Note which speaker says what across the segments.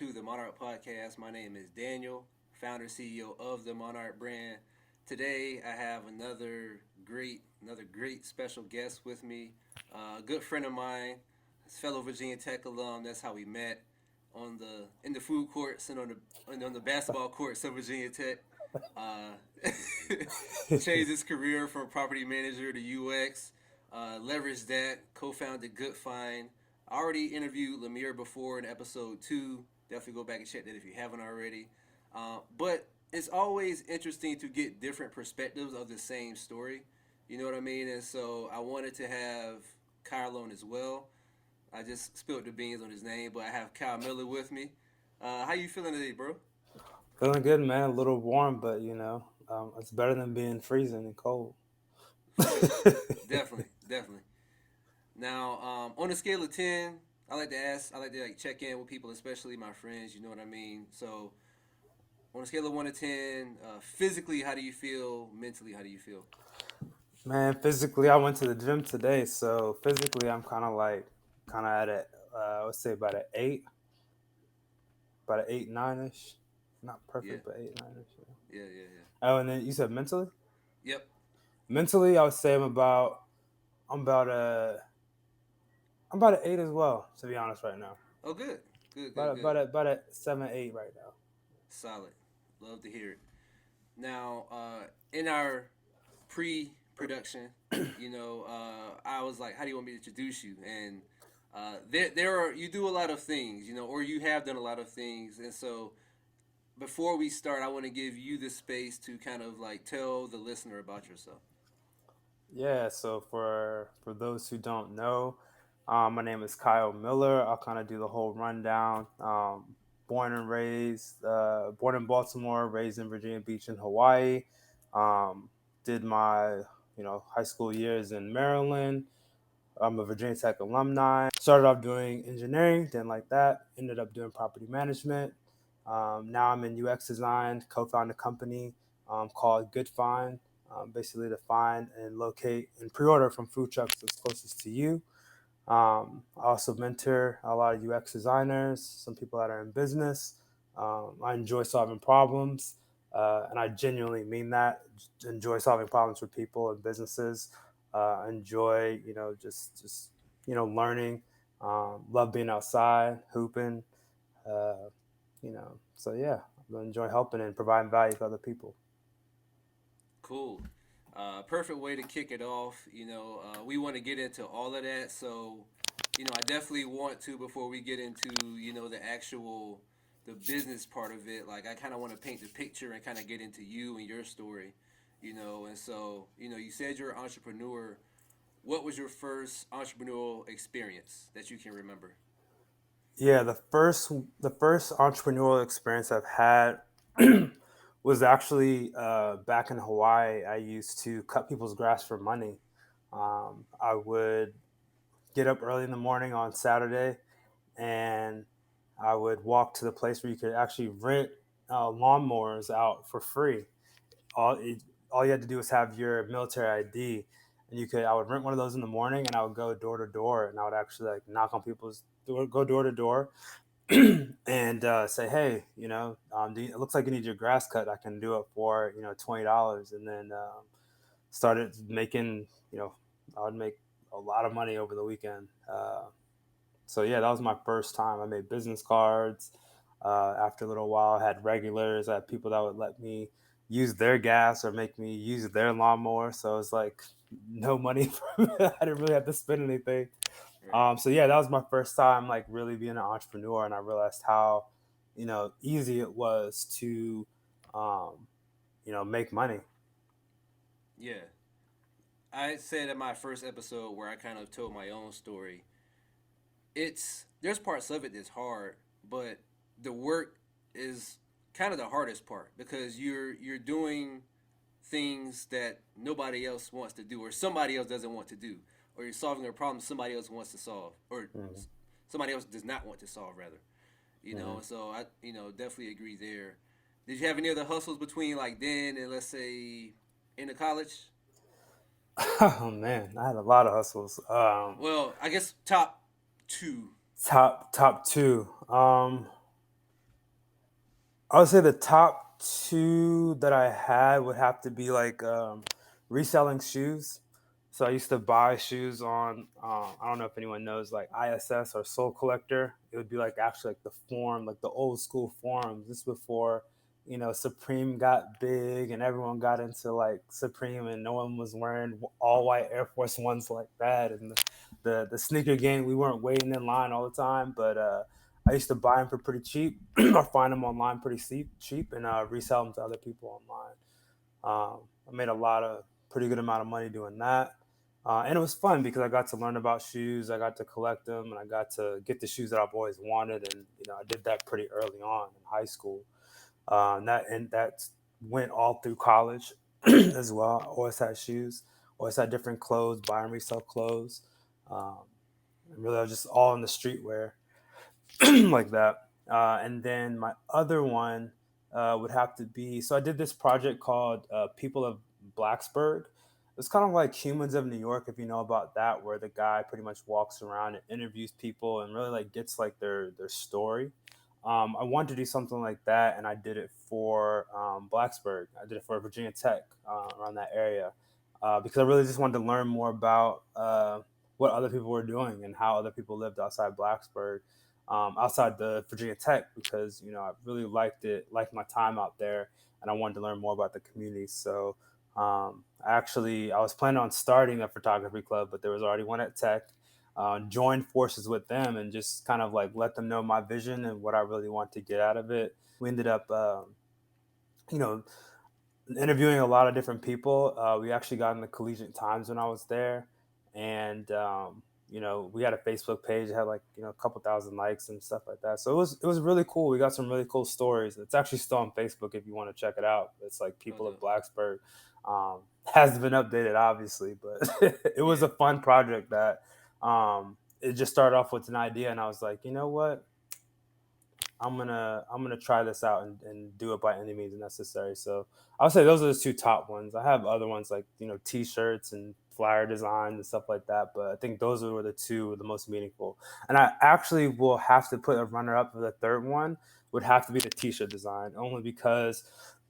Speaker 1: to the Monarch Podcast. My name is Daniel, founder CEO of the Monarch brand. Today I have another great special guest with me, a good friend of mine, his fellow Virginia Tech alum. That's how we met in the food courts and on the basketball courts of Virginia Tech. Uh, Changed his career from property manager to UX. Leveraged that. Co-founded Goodfynd. I already interviewed Lemire before in episode 2. Definitely go back and check that if you haven't already. But it's always interesting to get different perspectives of the same story. You know what I mean? And so I wanted to have Kyle on as well. I just spilled the beans on his name, but I have Kyle Miller with me. How you feeling today, bro?
Speaker 2: Feeling good, man. A little warm, but it's better than being freezing and cold.
Speaker 1: For sure. Definitely, definitely. Now, on a scale of 10, I like to like check in with people, especially my friends. You know what I mean. So, on a scale of 1 to 10, physically, how do you feel? Mentally, how do you feel?
Speaker 2: Man, physically, I went to the gym today, so physically, I'm kind of at a, let's say about an 8, 9 ish. Not
Speaker 1: Yeah,
Speaker 2: perfect, but 8, 9 ish. Yeah.
Speaker 1: yeah.
Speaker 2: Oh, and then you said mentally.
Speaker 1: Yep.
Speaker 2: Mentally, I would say I'm about a, I'm about an 8 as well. To be honest, right now,
Speaker 1: Oh, good, good, good, good.
Speaker 2: about a 7, 8 right now.
Speaker 1: Solid. Love to hear it. Now, in our pre-production, I was like, "How do you want me to introduce you?" And there are you do a lot of things, or you have done a lot of things, and so before we start, I want to give you the space to kind of like tell the listener about yourself.
Speaker 2: Yeah, so for those who don't know, my name is Kyle Miller. I'll kind of do the whole rundown. Born in Baltimore, raised in Virginia Beach in Hawaii. Um, did my high school years in Maryland. I'm a Virginia Tech alumni. Started off doing engineering, didn't like that. Ended up doing property management. Now I'm in UX design, co-found a company called Goodfynd, basically to find and locate and pre-order from food trucks that's closest to you. I also mentor a lot of UX designers, some people that are in business. I enjoy solving problems, and I genuinely mean that. Enjoy solving problems for people and businesses. Enjoy, learning. Love being outside, hooping. So yeah, I enjoy helping and providing value to other people.
Speaker 1: Cool. Perfect way to kick it off. We want to get into all of that. So, I definitely want to before we get into the business part of it. Like, I kind of want to paint the picture and kind of get into you and your story. And so you said you're an entrepreneur. What was your first entrepreneurial experience that you can remember?
Speaker 2: Yeah, the first entrepreneurial experience I've had was actually back in Hawaii. I used to cut people's grass for money. I would get up early in the morning on Saturday, and I would walk to the place where you could actually rent lawnmowers out for free. all it, all you had to do was have your military ID, and I would rent one of those in the morning, and I would go door to door, and I would actually like knock on people's door, go door to door, and say, hey, it looks like you need your grass cut. I can do it for $20, and then started making I would make a lot of money over the weekend. So yeah, that was my first time. I made business cards. After a little while, I had regulars. I had people that would let me use their gas or make me use their lawnmower. So it was like no money. I didn't really have to spend anything.
Speaker 1: Right.
Speaker 2: So yeah, that was my first time like really being an entrepreneur, and I realized how easy it was to um, make money.
Speaker 1: Yeah. I said in my first episode where I kind of told my own story, there's parts of it that's hard, but the work is kind of the hardest part because you're doing things that nobody else wants to do or somebody else doesn't want to do, or you're solving a problem somebody else wants to solve, or
Speaker 2: Hmm.
Speaker 1: somebody else does not want to solve rather.
Speaker 2: Hmm.
Speaker 1: So I definitely agree there. Did you have any other hustles between like then and let's say into college?
Speaker 2: Oh man, I had a lot of hustles.
Speaker 1: Well, I guess top two.
Speaker 2: Top two. I would say the top two that I had would have to be like reselling shoes. So I used to buy shoes on I don't know if anyone knows like ISS or Soul Collector. It would be like actually like the forum, like the old school forums. This before Supreme got big and everyone got into like Supreme and no one was wearing all white Air Force Ones like that. And the sneaker game, we weren't waiting in line all the time, but I used to buy them for pretty cheap or find them online pretty cheap and resell them to other people online. I made a lot of pretty good amount of money doing that. And it was fun because I got to learn about shoes, I got to collect them, and I got to get the shoes that I've always wanted. And I did that pretty early on in high school. And that went all through college as well. I always had shoes, always had different clothes, buy and resell clothes. Um, and really, I was just all in the streetwear like that. And then my other one would have to be so I did this project called People of Blacksburg. It's kind of like Humans of New York, if you know about that, where the guy pretty much walks around and interviews people and really like gets like their story. I wanted to do something like that, and I did it for Blacksburg. I did it for Virginia Tech around that area because I really just wanted to learn more about what other people were doing and how other people lived outside Blacksburg, outside the Virginia Tech, because I really liked my time out there, and I wanted to learn more about the community. So I was planning on starting a photography club, but there was already one at Tech. Joined forces with them and just kind of like let them know my vision and what I really want to get out of it. We ended up, you know, interviewing a lot of different people. We actually got in the Collegiate Times when I was there, and we had a Facebook page that had like a couple thousand likes and stuff like that. So it was really cool. We got some really cool stories. It's actually still on Facebook if you want to check it out. It's like
Speaker 1: Oh,
Speaker 2: People of
Speaker 1: no.
Speaker 2: Blacksburg. Hasn't been updated obviously, but it was
Speaker 1: Yeah,
Speaker 2: a fun project that it just started off with an idea, and I was like, you know what, I'm gonna try this out and do it by any means necessary. So I'll say those are the two top ones. I have other ones like T-shirts and flyer designs and stuff like that, but I think those were the two the most meaningful. And I actually will have to put a runner up for the third one. Would have to be the T-shirt design, only because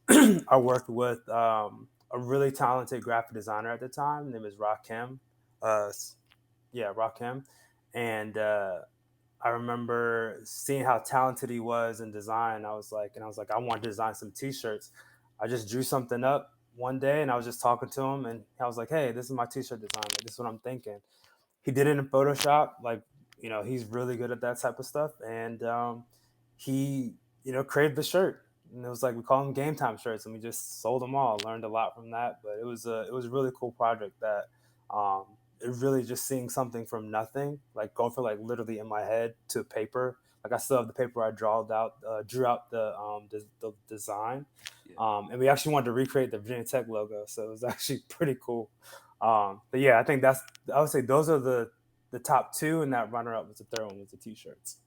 Speaker 2: I worked with a really talented graphic designer at the time. His name is Rakim. Uh, yeah, Rakim, and I remember seeing how talented he was in design. I was like, I want to design some T-shirts. I just drew something up one day, and I was just talking to him, and I was like, hey, this is my T-shirt design. Like, this is what I'm thinking. He did it in Photoshop. Like, he's really good at that type of stuff, and he, created the shirt. And it was like we call them game time shirts, and we just sold them all. Learned a lot from that, but it was a really cool project that it really just seeing something from nothing, like going from like literally in my head to paper. Like I still have the paper I drew out the design,
Speaker 1: yeah,
Speaker 2: and we actually wanted to recreate the Virginia Tech logo, so it was actually pretty cool. But yeah, I would say those are the top two, and that runner up was the third one was the T-shirts.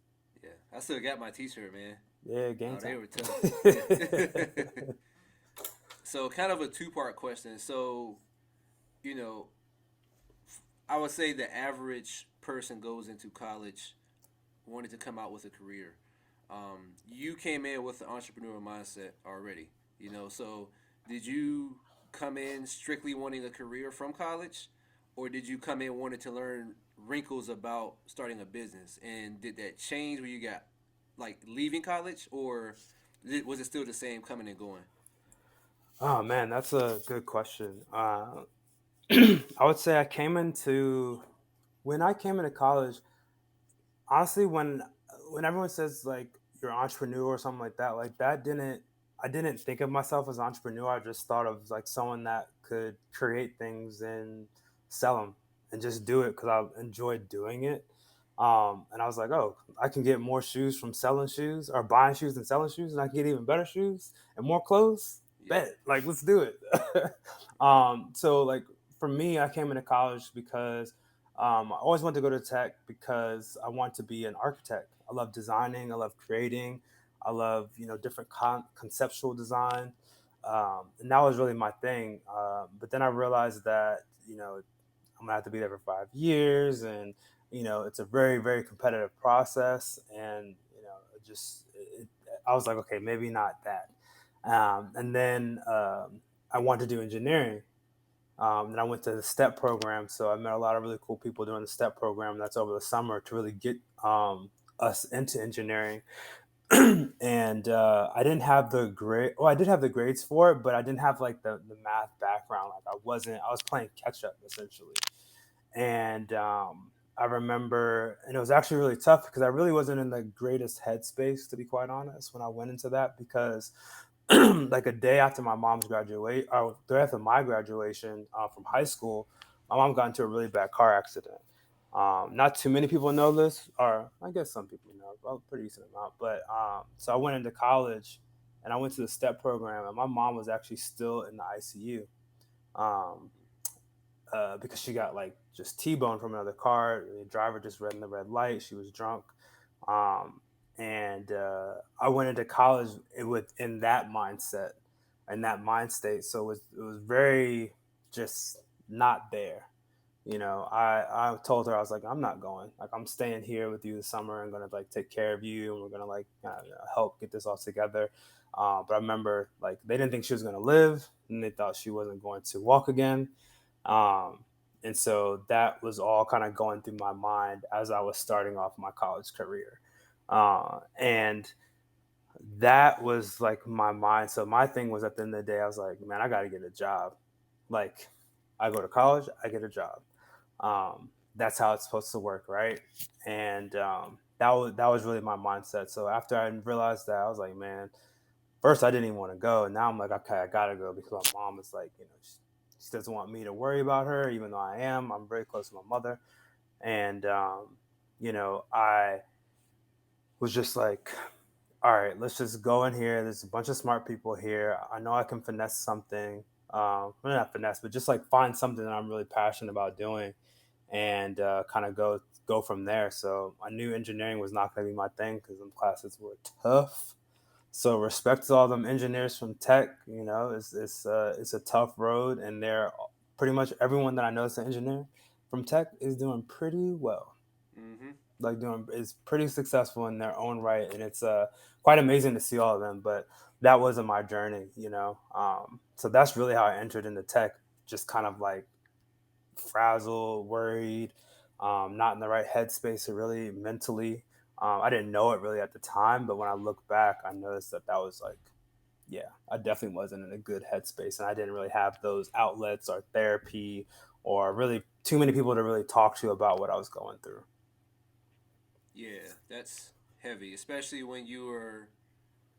Speaker 1: yeah. I still got my T-shirt, man.
Speaker 2: Yeah, game
Speaker 1: Oh, they
Speaker 2: time.
Speaker 1: were tough. Yeah. So, kind of a two-part question. So, you know, I would say the average person goes into college wanting to come out with a career. You came in with the entrepreneurial mindset already, So, did you come in strictly wanting a career from college, or did you come in wanting to learn wrinkles about starting a business? And did that change when you got like leaving college, or was it still the same coming and going?
Speaker 2: Oh man, that's a good question. I would say when I came into college, honestly, when everyone says like you're an entrepreneur or something like that didn't I didn't think of myself as an entrepreneur. I just thought of like someone that could create things and sell them and just do it because I enjoyed doing it. And I was like, oh, I can get more shoes from selling shoes or buying shoes and selling shoes, and I can get even better shoes and more clothes.
Speaker 1: Yeah,
Speaker 2: Bet, like, let's do it. So like for me, I came into college because I always wanted to go to tech because I want to be an architect. I love designing. I love creating. I love different conceptual design, and that was really my thing. But then I realized that I'm gonna have to be there for 5 years, and it's a very very competitive process, and I was like, okay, maybe not that. And then I wanted to do engineering. And I went to the STEP program, so I met a lot of really cool people doing the STEP program. That's over the summer to really get us into engineering. And I didn't have the grade. Oh, I did have the grades for it, but I didn't have like the math background. Like I wasn't. I was playing catch up essentially. And I remember, and it was actually really tough because I really wasn't in the greatest headspace, to be quite honest, when I went into that because like a day after my mom's graduate, or day after my graduation from high school, my mom got into a really bad car accident. Not too many people know this, or I guess some people know, well, a pretty decent amount. But so I went into college, and I went to the STEP program, and my mom was actually still in the ICU. Um, because she got like just T-boned from another car. The driver just ran the red light. She was drunk. Um, and I went into college with in that mindset and that mind state. So it was very just not there. I told her, I was like, I'm not going. Like, I'm staying here with you this summer and gonna like take care of you, and we're gonna like help get this all together. But I remember like they didn't think she was gonna live, and they thought she wasn't going to walk again. Um, and so that was all kind of going through my mind as I was starting off my college career. And that was like my mind. So my thing was at the end of the day, I was like, man, I got to get a job. Like, I go to college, I get a job. That's how it's supposed to work, right? And that was really my mindset. So after I realized that, I was like, man, first I didn't even want to go, and now I'm like, okay, I gotta go because my mom is like, she doesn't want me to worry about her, even though I am. I'm very close to my mother, and I was just like, all right, let's just go in here. There's a bunch of smart people here. I know I can finesse something. Well, not finesse, but just like find something that I'm really passionate about doing, and kind of go from there. So I knew engineering was not going to be my thing because them classes were tough. So respect to all them engineers from tech. It's a tough road, and they're pretty much everyone that I know is an engineer from tech is doing pretty well.
Speaker 1: Mm-hmm.
Speaker 2: Like doing is pretty successful in their own right, and it's quite amazing to see all of them. But that wasn't my journey. So that's really how I entered into tech. Just kind of like frazzled, worried, not in the right headspace, or really mentally. I didn't know it really at the time, but when I look back, I noticed that was like, yeah, I definitely wasn't in a good headspace, and I didn't really have those outlets or therapy or really too many people to really talk to about what I was going through.
Speaker 1: Yeah, that's heavy, especially when you are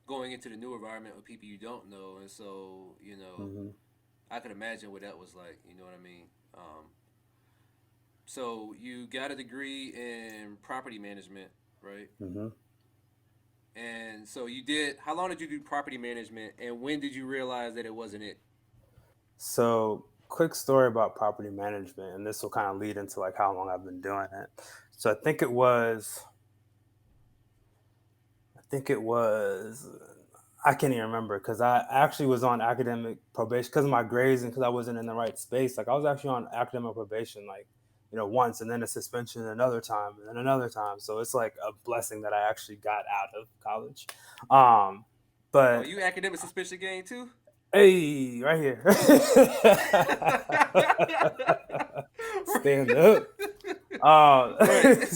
Speaker 1: going into the new environment with people you don't know, and so
Speaker 2: Hmm.
Speaker 1: I can imagine what that was like. You know what I mean? So you got a degree in property management, right?
Speaker 2: Hmm.
Speaker 1: And so you did. How long did you do property management, and when did you realize that it wasn't it?
Speaker 2: So, quick story about property management, and this will kind of lead into like how long I've been doing it. So, I think it was I can't even remember because I actually was on academic probation because of my grades and because I wasn't in the right space. Like I was actually on academic probation, like once, and then a suspension another time, and then another time. So it's like a blessing that I actually got out of college. Um,
Speaker 1: Oh,
Speaker 2: but
Speaker 1: you academic suspicion game too?
Speaker 2: hey, right here, stand up.
Speaker 1: Right.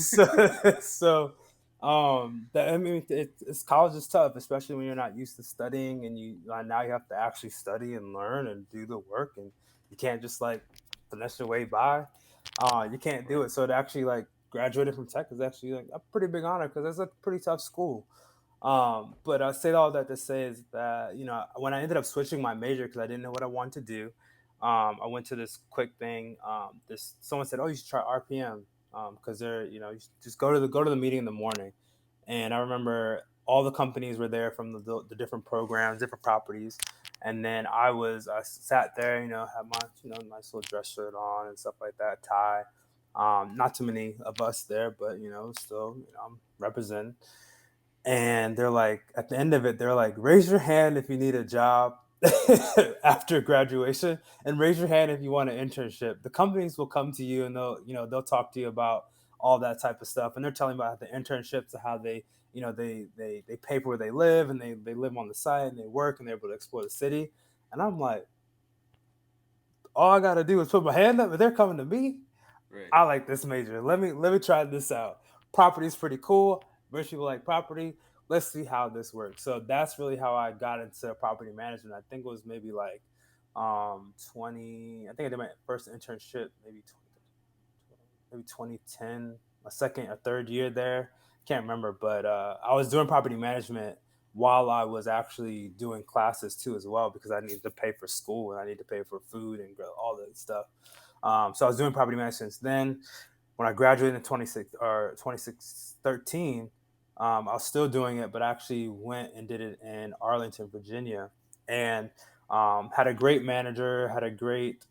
Speaker 2: I mean, it's college is tough, especially when you're not used to studying, and now you have to actually study and learn and do the work, and you can't just like finesse your way by. You can't do
Speaker 1: Right.
Speaker 2: it. So to actually like graduated from tech is actually like a pretty big honor because it's a pretty tough school. But I say all that to say is that when I ended up switching my major because I didn't know what I wanted to do, I went to this quick thing. This someone said, "Oh, you should try RPM because you should just go to the meeting in the morning." And I remember all the companies were there from the different programs, different properties, and then I sat there, had my nice little dress shirt on and stuff like that, tie. Not too many of us there, but still, I'm representing. And they're like, at the end of it, they're like, raise your hand if you need a job after graduation, and raise your hand if you want an internship. The companies will come to you and they'll talk to you about all that type of stuff, and they're telling about the internships and how they they pay for where they live, and they live on the site and they work and they're able to explore the city. And I'm like, all I gotta do is put my hand up, and they're coming to me.
Speaker 1: Right.
Speaker 2: I like this major. Let me try this out. Property's pretty cool. Rich people like property. Let's see how this works. So that's really how I got into property management. I think it was maybe like 20. I think I did my first internship maybe 2010, my second or third year there. Can't remember, but I was doing property management while I was actually doing classes too as well, because I needed to pay for school and I needed to pay for food and all that stuff. So I was doing property management. Then when I graduated in 2613, I was still doing it, but I actually went and did it in Arlington, Virginia, and had a great manager, had a great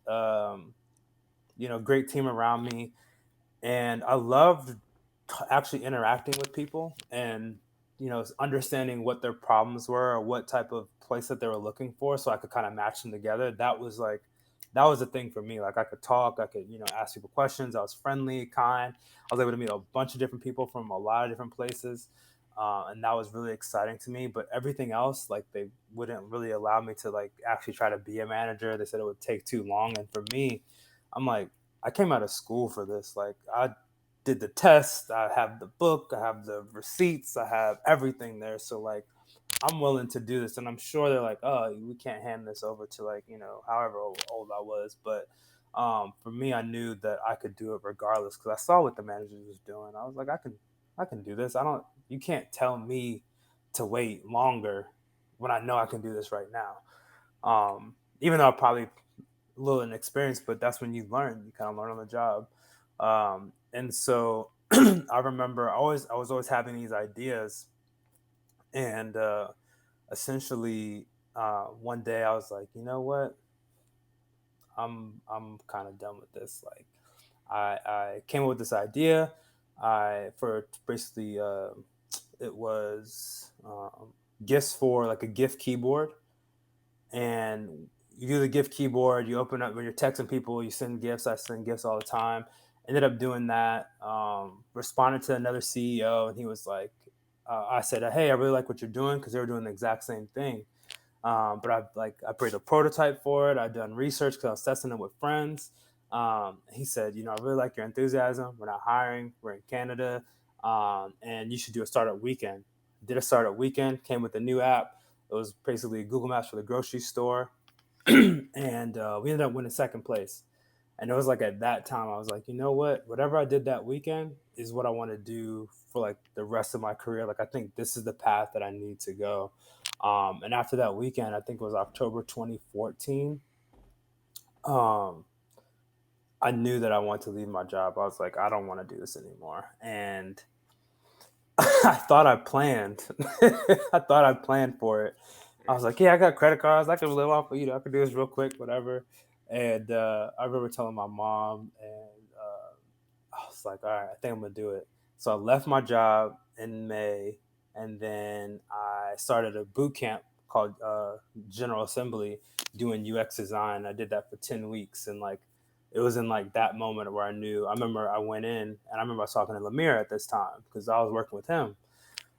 Speaker 2: great team around me, and I loved actually interacting with people and understanding what their problems were or what type of place that they were looking for, so I could kind of match them together. That was a thing for me. Like, I could talk, I could ask people questions. I was friendly, kind. I was able to meet a bunch of different people from a lot of different places, and that was really exciting to me. But everything else, like, they wouldn't really allow me to like actually try to be a manager. They said it would take too long, and for me, I'm like, I came out of school for this. Like, I did the test, I have the book, I have the receipts, I have everything there. So like, I'm willing to do this, and I'm sure they're like, oh, we can't hand this over to like however old I was, but for me, I knew that I could do it regardless because I saw what the manager was doing. I was like, I can do this. I don't. You can't tell me to wait longer when I know I can do this right now. Even though I'm probably a little inexperienced, but that's when you learn. You kind of learn on the job. And so I remember I was always having these ideas, and essentially one day I was like, you know what, I'm kind of done with this. Like, I came up with this idea. I for basically it was gifts for like a gift keyboard, and you do the gift keyboard. You open up when you're texting people. You send gifts. I send gifts all the time. Ended up doing that. Responded to another CEO, and he was like, I said, hey, I really like what you're doing, because they were doing the exact same thing. But I created a prototype for it. I've done research because I was testing it with friends. He said, I really like your enthusiasm. We're not hiring. We're in Canada, and you should do a startup weekend. Did a startup weekend. Came with a new app. It was basically Google Maps for the grocery store, and we ended up winning second place. And it was like at that time I was like, you know what? Whatever I did that weekend is what I want to do for like the rest of my career. Like, I think this is the path that I need to go. And after that weekend, I think it was October 2014. Um, I knew that I wanted to leave my job. I was like, I don't want to do this anymore. And I thought I planned. I thought I planned for it. I was
Speaker 1: Right.
Speaker 2: like, yeah, I got credit cards. I could live off of, I could do this real quick, whatever. And I remember telling my mom, and I was like, all right, I think I'm going to do it. So I left my job in May, and then I started a boot camp called General Assembly, doing UX design. I did that for 10 weeks. And like, it was in like that moment where I knew. I remember I went in, and I remember I was talking to Lemire at this time because I was working with him.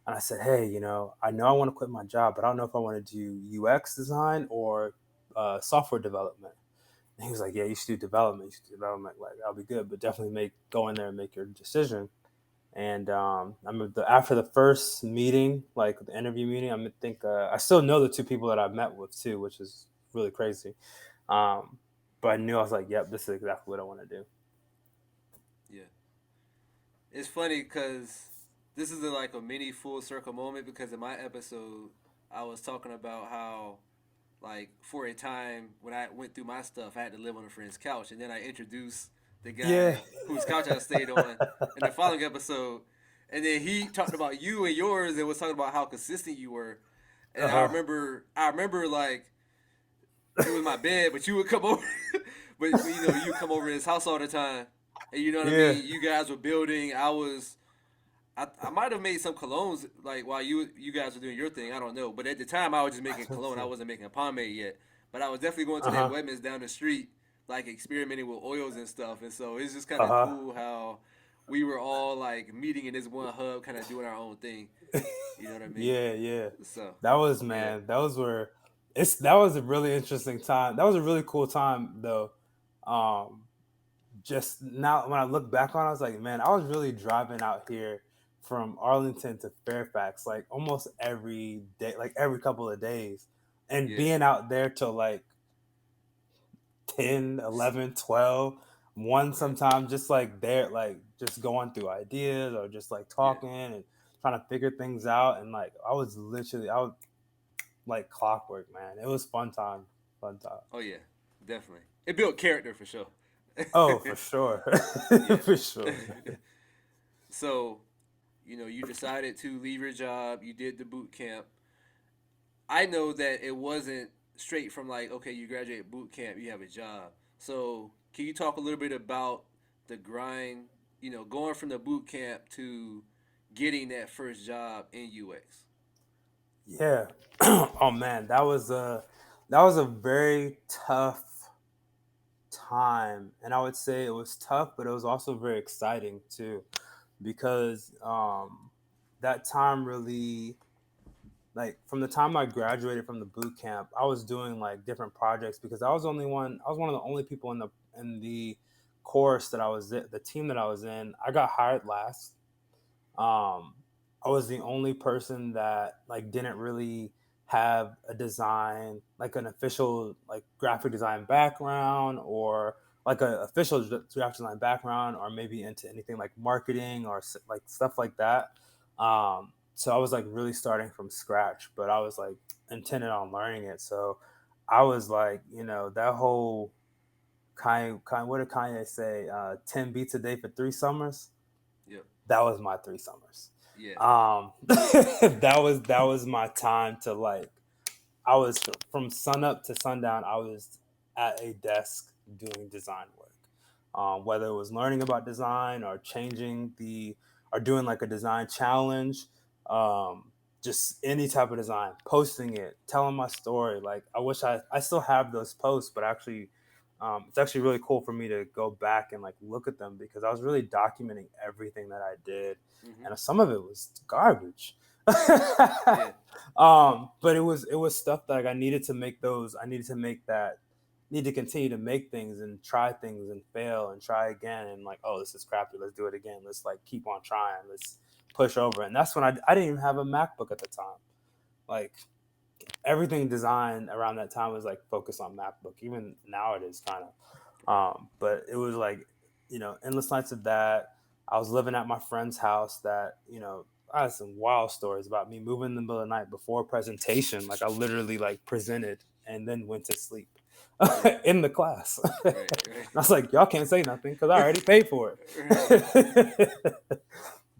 Speaker 2: And I said, hey, I know I want to quit my job, but I don't know if I want to do UX design or software development. And he was like, yeah, you should do development. You should do development. Like, I'll be good, but definitely go in there and make your decision. And I mean, after the first meeting, like the interview meeting, I still know the two people that I've met with too, which is really crazy. Um, but I knew, I was like, yep, this is exactly what I want to do.
Speaker 1: Yeah. It's funny because this is like a mini full circle moment, because in my episode, I was talking about how, like, for a time when I went through my stuff, I had to live on a friend's couch, and then I introduced the
Speaker 2: Yeah.
Speaker 1: guy whose couch I stayed on in the following episode, and then he talked about you and yours and was talking about how consistent you were, and
Speaker 2: Uh-huh.
Speaker 1: I remember like it was my bed, but you would come over, but you come over to his house all the time, and you know what I
Speaker 2: Yeah.
Speaker 1: mean. You guys were building. I might have made some colognes like while you guys were doing your thing. I don't know, but at the time I was just making cologne. I wasn't making a pomade yet, but I was definitely going to that
Speaker 2: Uh-huh.
Speaker 1: Wegmans down the street, like experimenting with oils and stuff. And so it's just kind of
Speaker 2: Uh-huh.
Speaker 1: cool how we were all like meeting in this one hub, kind of doing our own thing. You know what I mean?
Speaker 2: Yeah, yeah.
Speaker 1: So
Speaker 2: That was
Speaker 1: yeah,
Speaker 2: man. That was where that was a really interesting time. That was a really cool time though. Um, just now when I look back on it, I was like, man, I was really driving out here from Arlington to Fairfax like almost every day, like every couple of days, and
Speaker 1: yeah,
Speaker 2: being out there till like 10,
Speaker 1: S-
Speaker 2: 11, 12, 1
Speaker 1: right,
Speaker 2: sometimes, just like there, like just going through ideas or just like
Speaker 1: yeah,
Speaker 2: talking and trying to figure things out. And like I was like clockwork, man. It was fun time, fun time.
Speaker 1: oh yeah, definitely. It built character for sure.
Speaker 2: Oh, for sure.
Speaker 1: Yeah.
Speaker 2: For sure.
Speaker 1: So you decided to leave your job. You did the boot camp. I know that it wasn't straight from like, okay, you graduate boot camp, you have a job. So can you talk a little bit about the grind, going from the boot camp to getting that first job in UX?
Speaker 2: Yeah. Oh man, that was a very tough time, and I would say it was tough, but it was also very exciting too, because that time really, like from the time I graduated from the boot camp, I was doing like different projects because I was one of the only people in the course that the team that I was in. I got hired last. um I was the only person that like didn't really have a design, like an official like graphic design background, or like a official graphic design background, or maybe into anything like marketing or like stuff like that. So I was like really starting from scratch, but I was like intended on learning it. So I was like, that whole what did Kanye say, 10 beats a day for 3 summers.
Speaker 1: Yep.
Speaker 2: That was my 3 summers.
Speaker 1: Yeah.
Speaker 2: That was my time to like. I was from sun up to sundown. I was at a desk doing design work, whether it was learning about design or changing the or doing like a design challenge, um, just any type of design, posting it, telling my story. Like I wish I still have those posts, but actually, it's actually really cool for me to go back and like look at them because I was really documenting everything that I did,
Speaker 1: Mhm.
Speaker 2: and some of it was garbage.
Speaker 1: Yeah.
Speaker 2: But it was stuff that like I needed to make those. I needed to make that. Need to continue to make things and try things and fail and try again and like, oh, this is crappy. Let's do it again. Let's like keep on trying. Let's push over. And that's when I didn't even have a MacBook at the time. Like everything designed around that time was like focused on MacBook. Even now it is kind of.
Speaker 1: Right.
Speaker 2: But it was like, endless nights of that. I was living at my friend's house that, I had some wild stories about me moving in the middle of the night before a presentation. Like I literally like presented and then went to sleep
Speaker 1: Yeah.
Speaker 2: in the class. And
Speaker 1: Right. Right.
Speaker 2: I was like, y'all can't say nothing because I already paid for
Speaker 1: Right.
Speaker 2: it.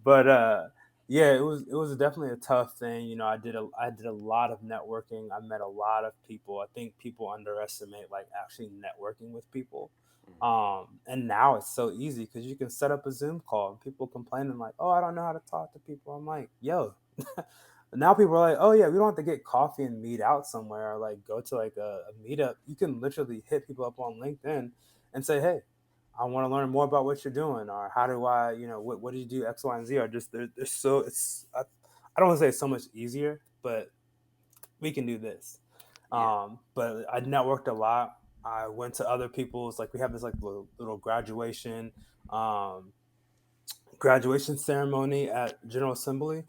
Speaker 2: But yeah, it was definitely a tough thing. I did a lot of networking. I met a lot of people. I think people underestimate like actually networking with people.
Speaker 1: Mhm.
Speaker 2: And now it's so easy because you can set up a Zoom call and people complaining like, oh, I don't know how to talk to people. I'm like, yo. Now people are like, oh yeah, we don't have to get coffee and meet out somewhere or like go to like a meetup. You can literally hit people up on LinkedIn and say, hey, I want to learn more about what you're doing, or how do I, what do you do X, Y, and Z? Or just they're so I don't want to say it's so much easier, but we can do this.
Speaker 1: Yeah.
Speaker 2: But I networked a lot. I went to other people's, like we have this like little um, graduation ceremony at General Assembly,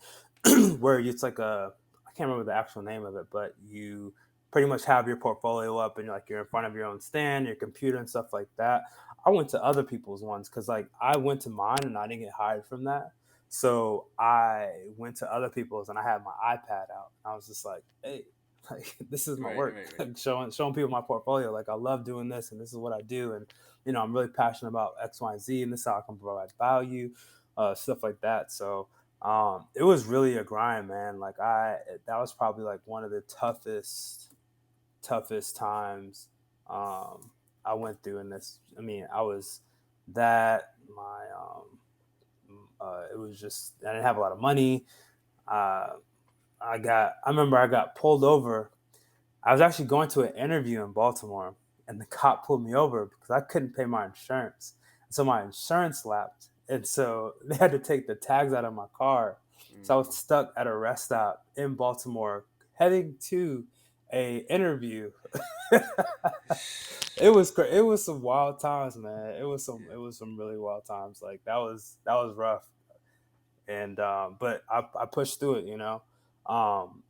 Speaker 2: where it's like I can't remember the actual name of it, but you pretty much have your portfolio up and like you're in front of your own stand, your computer and stuff like that. I went to other people's ones because like I went to mine and I didn't get hired from that. So I went to other people's and I had my iPad out. I was just like, hey, like this is my
Speaker 1: Right.
Speaker 2: work.
Speaker 1: Right. Right.
Speaker 2: Like showing people my portfolio. Like I love doing this and this is what I do. And I'm really passionate about X, Y, and Z and this is how I can provide value, stuff like that. So it was really a grind, man. Like that was probably like one of the toughest times I went through in this. I mean, I was that my it was just I didn't have a lot of money. Uh, I remember I got pulled over. I was actually going to an interview in Baltimore, and the cop pulled me over because I couldn't pay my insurance. So my insurance lapsed, And so they had to take the tags out of my car. So I was
Speaker 1: Mm.
Speaker 2: stuck at a rest stop in Baltimore, heading to a interview. It was some wild times, man.
Speaker 1: Yeah.
Speaker 2: It was some really wild times. Like that was rough. And but I pushed through it, you know.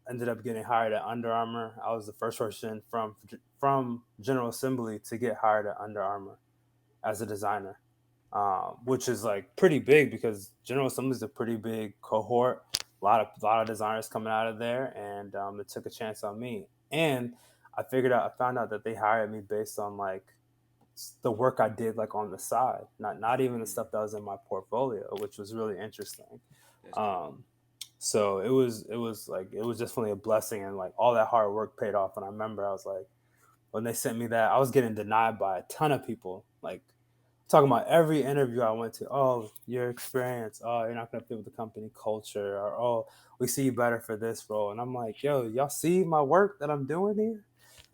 Speaker 2: Ended up getting hired at Under Armour. I was the first person from General Assembly to get hired at Under Armour as a designer, which is like pretty big because General Assembly is a pretty big cohort. A lot of designers coming out of there, and it took a chance on me. And I found out that they hired me based on like the work I did like on the side, not even the
Speaker 1: Mm.
Speaker 2: stuff that was in my portfolio, which was really interesting.
Speaker 1: That's dope.
Speaker 2: Um, so it was like it was definitely a blessing, and like all that hard work paid off. And I remember I was like, when they sent me that, I was getting denied by a ton of people. Like talking about every interview I went to, oh, your experience, oh, you're not gonna fit with the company culture, or oh, we see you better for this role. And I'm like, yo, y'all see my work that I'm doing here?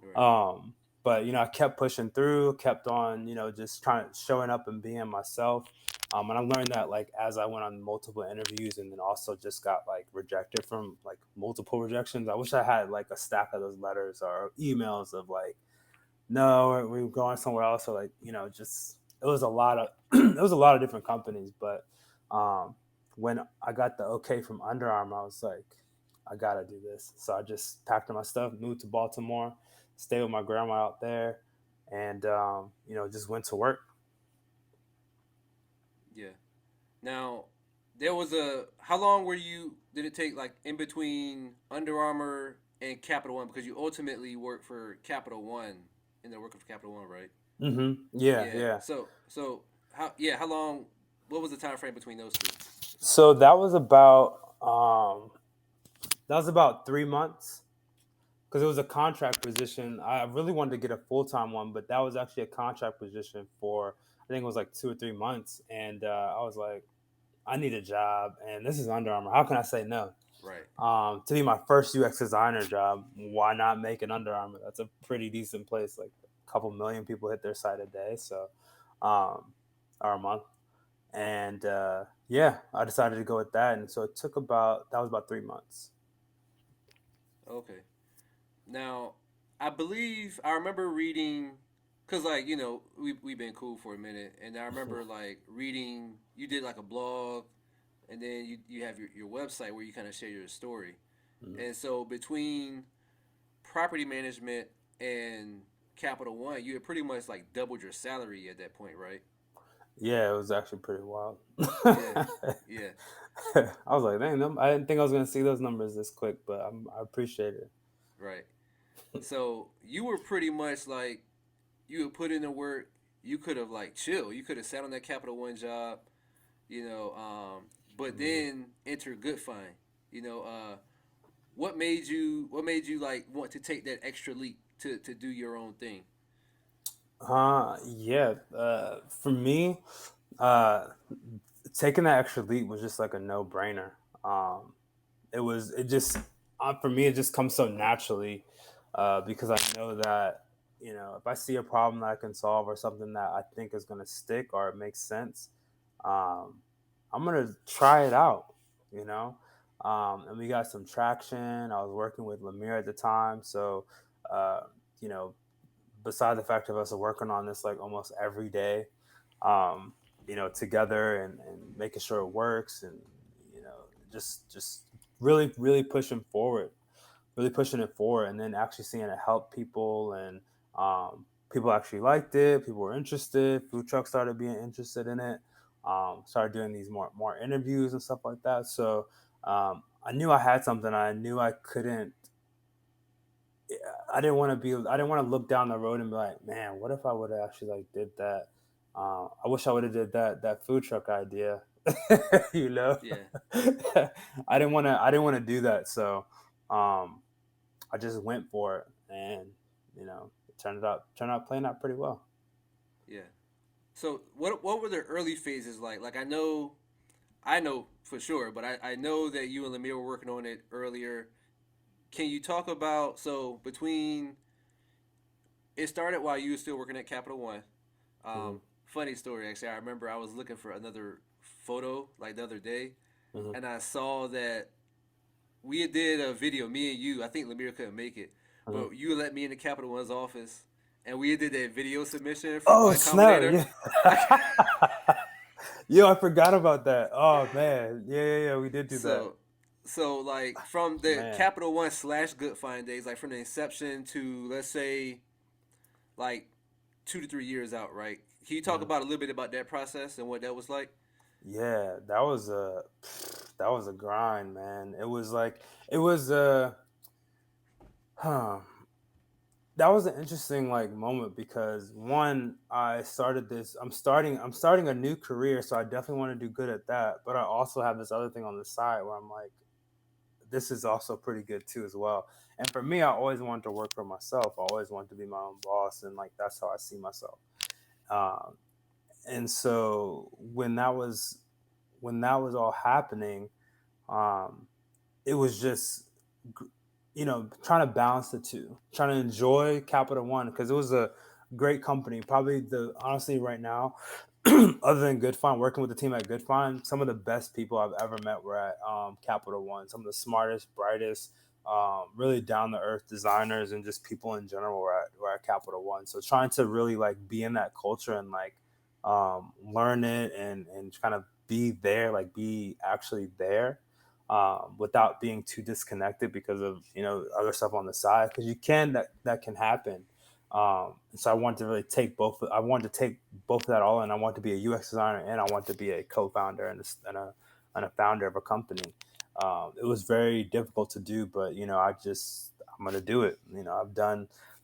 Speaker 1: Right.
Speaker 2: Um, but you know, I kept pushing through, kept on, you know, just trying showing up and being myself. And I learned that like as I went on multiple interviews, and then also just got like rejected from like multiple rejections. I wish I had like a stack of those letters or emails of like, no, we're going somewhere else, or like, you know, just it was a lot of it was a lot of different companies. But um, when I got the okay from Under Armour, I was like, I gotta do this. So I just packed up my stuff, moved to Baltimore, stayed with my grandma out there, and you know, just went to work.
Speaker 1: Yeah. Now, there was a. How long were you? Did it take like in between Under Armour and Capital One? Because you ultimately worked for Capital One in the work of Capital One, right?
Speaker 2: Yeah,
Speaker 1: Yeah.
Speaker 2: yeah.
Speaker 1: So how? Yeah. How long? What was the time frame between those two?
Speaker 2: So that was about 3 months because it was a contract position. I really wanted to get a full time one, but that was actually a contract position for I think it was like 2 or 3 months, and I was like, I need a job, and this is Under Armour. How can I say no?
Speaker 1: Right.
Speaker 2: To be my first UX designer job, why not make it Under Armour? That's a pretty decent place. Like a couple million people hit their site a day, so or a month, and yeah, I decided to go with that, and so it took about that was about 3 months.
Speaker 1: Okay. Now, I believe I remember reading, cause like we've been cool for a minute, and I remember like reading. You did like a blog, and then you have your website where you kind of share your story.
Speaker 2: Mhm.
Speaker 1: And so between property management and Capital One, you had pretty much like doubled your salary at that point, right?
Speaker 2: Yeah, it was actually pretty wild.
Speaker 1: Yeah, yeah,
Speaker 2: I was like, dang, I didn't think I was gonna see those numbers this quick, but I appreciate it.
Speaker 1: right. So you were pretty much like you would put in the work. You could have like chill. You could have sat on that Capital One job, you know. But
Speaker 2: Mhm.
Speaker 1: then enter Goodfynd. You know, what made you like want to take that extra leap to do your own thing?
Speaker 2: Yeah. For me, uh, taking that extra leap was just like a no brainer. It just for me it just comes so naturally because I know that you know if I see a problem that I can solve or something that I think is going to stick or it makes sense, um, I'm gonna try it out. You know, and we got some traction. I was working with Lemire at the time, so uh, you know, beside the fact of us working on this like almost every day, um, you know, together and making sure it works and you know, just really really pushing it forward, and then actually seeing it help people and people actually liked it. People were interested. Food trucks started being interested in it. Started doing these more interviews and stuff like that. So I knew I had something. I knew I couldn't I didn't want to look down the road and be like, man, what if I would have actually like did that? I wish I would have did that food truck idea. You know,
Speaker 1: Yeah,
Speaker 2: I didn't want to do that. So um, I just went for it, and you know, it turned out playing out pretty well.
Speaker 1: yeah. So what were the early phases like? Like I know for sure, but I know that you and Lemire were working on it earlier. Can you talk about so between it started while you were still working at Capital One?
Speaker 2: Mhm.
Speaker 1: Funny story actually. I remember I was looking for another photo like the other day,
Speaker 2: Hmm.
Speaker 1: and I saw that we did a video, me and you. I think Lemire couldn't make it,
Speaker 2: Hmm.
Speaker 1: but you let me in the Capital One's office, and we did that video submission for
Speaker 2: Oh
Speaker 1: Y
Speaker 2: snap!
Speaker 1: Combinator.
Speaker 2: Yeah.
Speaker 1: I,
Speaker 2: Yo, I forgot about that. Oh man, yeah, yeah, yeah. We did do that,
Speaker 1: so, so like from the
Speaker 2: man.
Speaker 1: Capital One slash Goodfynd days, like from the inception to let's say like 2 to 3 years out, right? Can you talk
Speaker 2: Mhm.
Speaker 1: about a little bit about that process and what that was like?
Speaker 2: Yeah, that was a grind, man. It was like it was huh. That was an interesting like moment because one, I'm starting a new career, so I definitely want to do good at that. But I also have this other thing on the side where I'm like, this is also pretty good too as well. And for me, I always wanted to work for myself. I always wanted to be my own boss, and like that's how I see myself. Um, and so when that was all happening, um, it was just trying to balance the two, trying to enjoy Capital One because it was a great company. Probably the honestly right now, other than Goodfynd, working with the team at Goodfynd, some of the best people I've ever met were at Capital One. Some of the smartest, brightest, really down to earth designers and just people in general were at Capital One. So trying to really like be in that culture and like learn it and kind of be there, like be actually there, without being too disconnected because of other stuff on the side, because you can that can happen. And so I wanted to really take both. I wanted to take both of that all, and I want to be a UX designer, and I want to be a co-founder and a founder of a company. It was very difficult to do, but I'm gonna do it.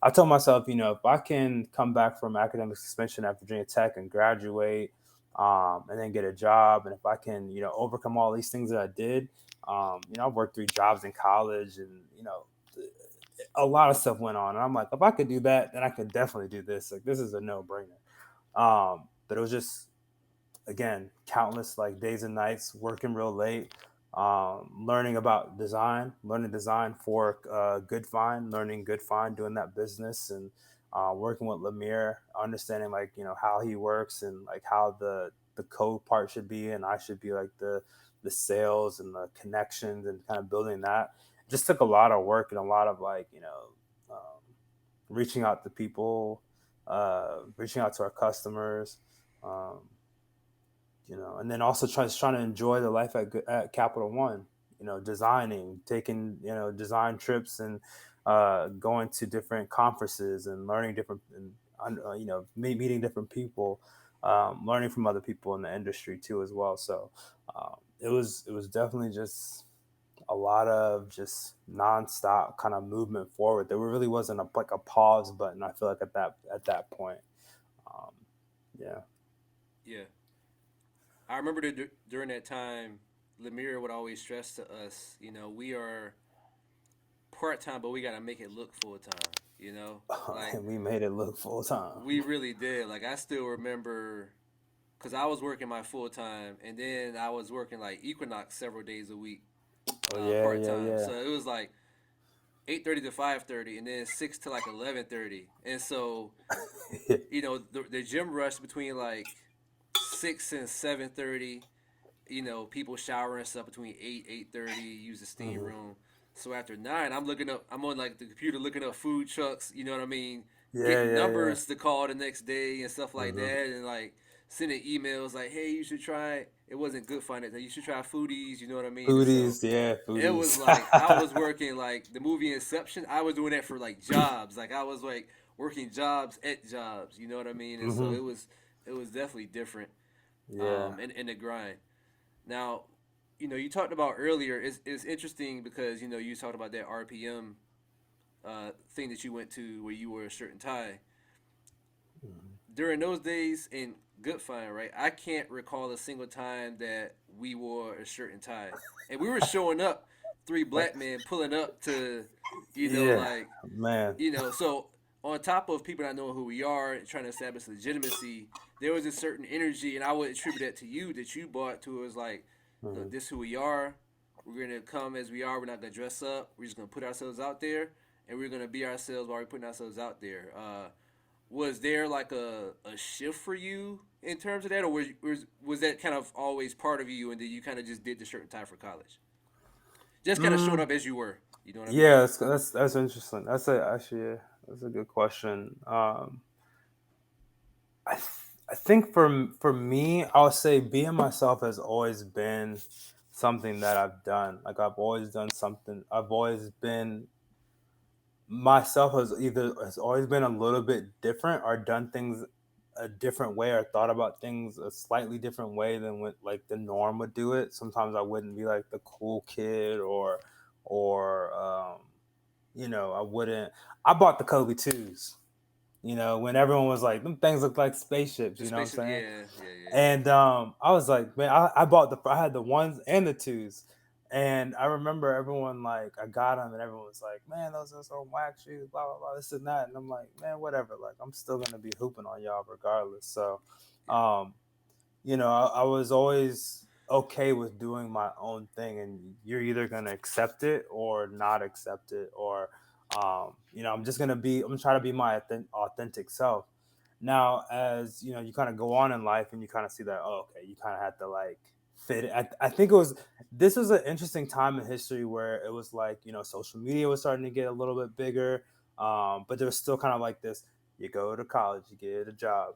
Speaker 2: I told myself, if I can come back from academic suspension at Virginia Tech and graduate, and then get a job, and if I can, overcome all these things that I did, I've worked 3 jobs in college, and a lot of stuff went on, and I'm like, if I could do that, then I could definitely do this. Like, this is a no brainer. But it was just, again, countless like days and nights working real late, learning about design, learning design for Goodfynd, learning Goodfynd, doing that business, and working with Lemire, understanding like how he works and like how the code part should be, and I should be like the sales and the connections and kind of building that. It just took a lot of work and a lot of like reaching out to people, reaching out to our customers. Um, and then also trying to enjoy the life at Capital One. Designing, taking design trips, and going to different conferences and learning different, and meeting different people, learning from other people in the industry too as well. So it was definitely just a lot of just nonstop kind of movement forward. There really wasn't like a pause button. I feel like at that point. Um, yeah.
Speaker 1: Yeah, I remember that during that time, Lemire would always stress to us, we are part time, but we gotta make it look full time. Like
Speaker 2: And we made it look full time.
Speaker 1: we really did. Like I still remember, cause I was working my full time, and then I was working like Equinox several days a week,
Speaker 2: Oh yeah,
Speaker 1: part
Speaker 2: yeah,
Speaker 1: time.
Speaker 2: yeah.
Speaker 1: So it was like 8:30 to 5:30, and then 6 to like 11:30. And so the gym rush between like 6 and 7:30. People showering and stuff between 8:30. Use the steam
Speaker 2: Hmm.
Speaker 1: room. So after 9, I'm looking up. I'm on like the computer looking up food trucks. You know what I mean?
Speaker 2: Yeah,
Speaker 1: Getting
Speaker 2: yeah, yeah.
Speaker 1: numbers to call the next day and stuff like
Speaker 2: Hmm.
Speaker 1: that, and like sending emails like, "Hey, you should try." It wasn't good fun. You should try foodies. You know what I mean? And so
Speaker 2: Foodies, yeah,
Speaker 1: it was
Speaker 2: foodies.
Speaker 1: like I was working like the movie Inception. I was doing that for like jobs. Like I was like working jobs at jobs. You know what I mean? And so
Speaker 2: Hmm.
Speaker 1: it was definitely different.
Speaker 2: Yeah.
Speaker 1: In the grind. Now, you talked about earlier. It's interesting because you talked about that RPM thing that you went to where you wore a shirt and tie
Speaker 2: Hmm.
Speaker 1: during those days in Goodfynd, right? I can't recall a single time that we wore a shirt and tie, and we were showing up, 3 black men pulling up to,
Speaker 2: Yeah,
Speaker 1: like,
Speaker 2: man.
Speaker 1: so on top of people not knowing who we are and trying to establish legitimacy, there was a certain energy, and I would attribute that to you that you brought to us. Like, look,
Speaker 2: Hmm.
Speaker 1: this is who we are. We're gonna come as we are. We're not gonna dress up. We're just gonna put ourselves out there, and we're gonna be ourselves while we're putting ourselves out there. was there like a shift for you in terms of that, or was that kind of always part of you, and then you kind of just did the shirt and tie for college, just kind of showed
Speaker 2: Mm,
Speaker 1: up as you were? You know what I mean?
Speaker 2: yeah, that's interesting. That's a actually yeah, that's a good question. I think for me, I would say being myself has always been something that I've done. Like I've always done something. I've always been myself has always been a little bit different or done things a different way or thought about things a slightly different way than what like the norm would do it. Sometimes I wouldn't be like the cool kid or I wouldn't. I bought the Kobe twos. When everyone was like, them things look like spaceships,
Speaker 1: The
Speaker 2: you know what I'm
Speaker 1: spaceship,
Speaker 2: saying?
Speaker 1: yeah, yeah, yeah.
Speaker 2: And I was like, man, I had the ones and the twos. And I remember everyone like, I got them and everyone was like, man, those are some whack shoes, blah, blah, blah, this and that. And I'm like, man, whatever. Like, I'm still going to be hooping on y'all regardless. So,
Speaker 1: Yeah.
Speaker 2: um, I was always okay with doing my own thing, and you're either gonna accept it or not accept it, or I'm gonna try to be my authentic self. Now, as you kind of go on in life, and you kind of see that, oh, okay, you kind of have to like fit it. I think this was an interesting time in history where it was like social media was starting to get a little bit bigger, but there was still kind of like this you go to college, you get a job.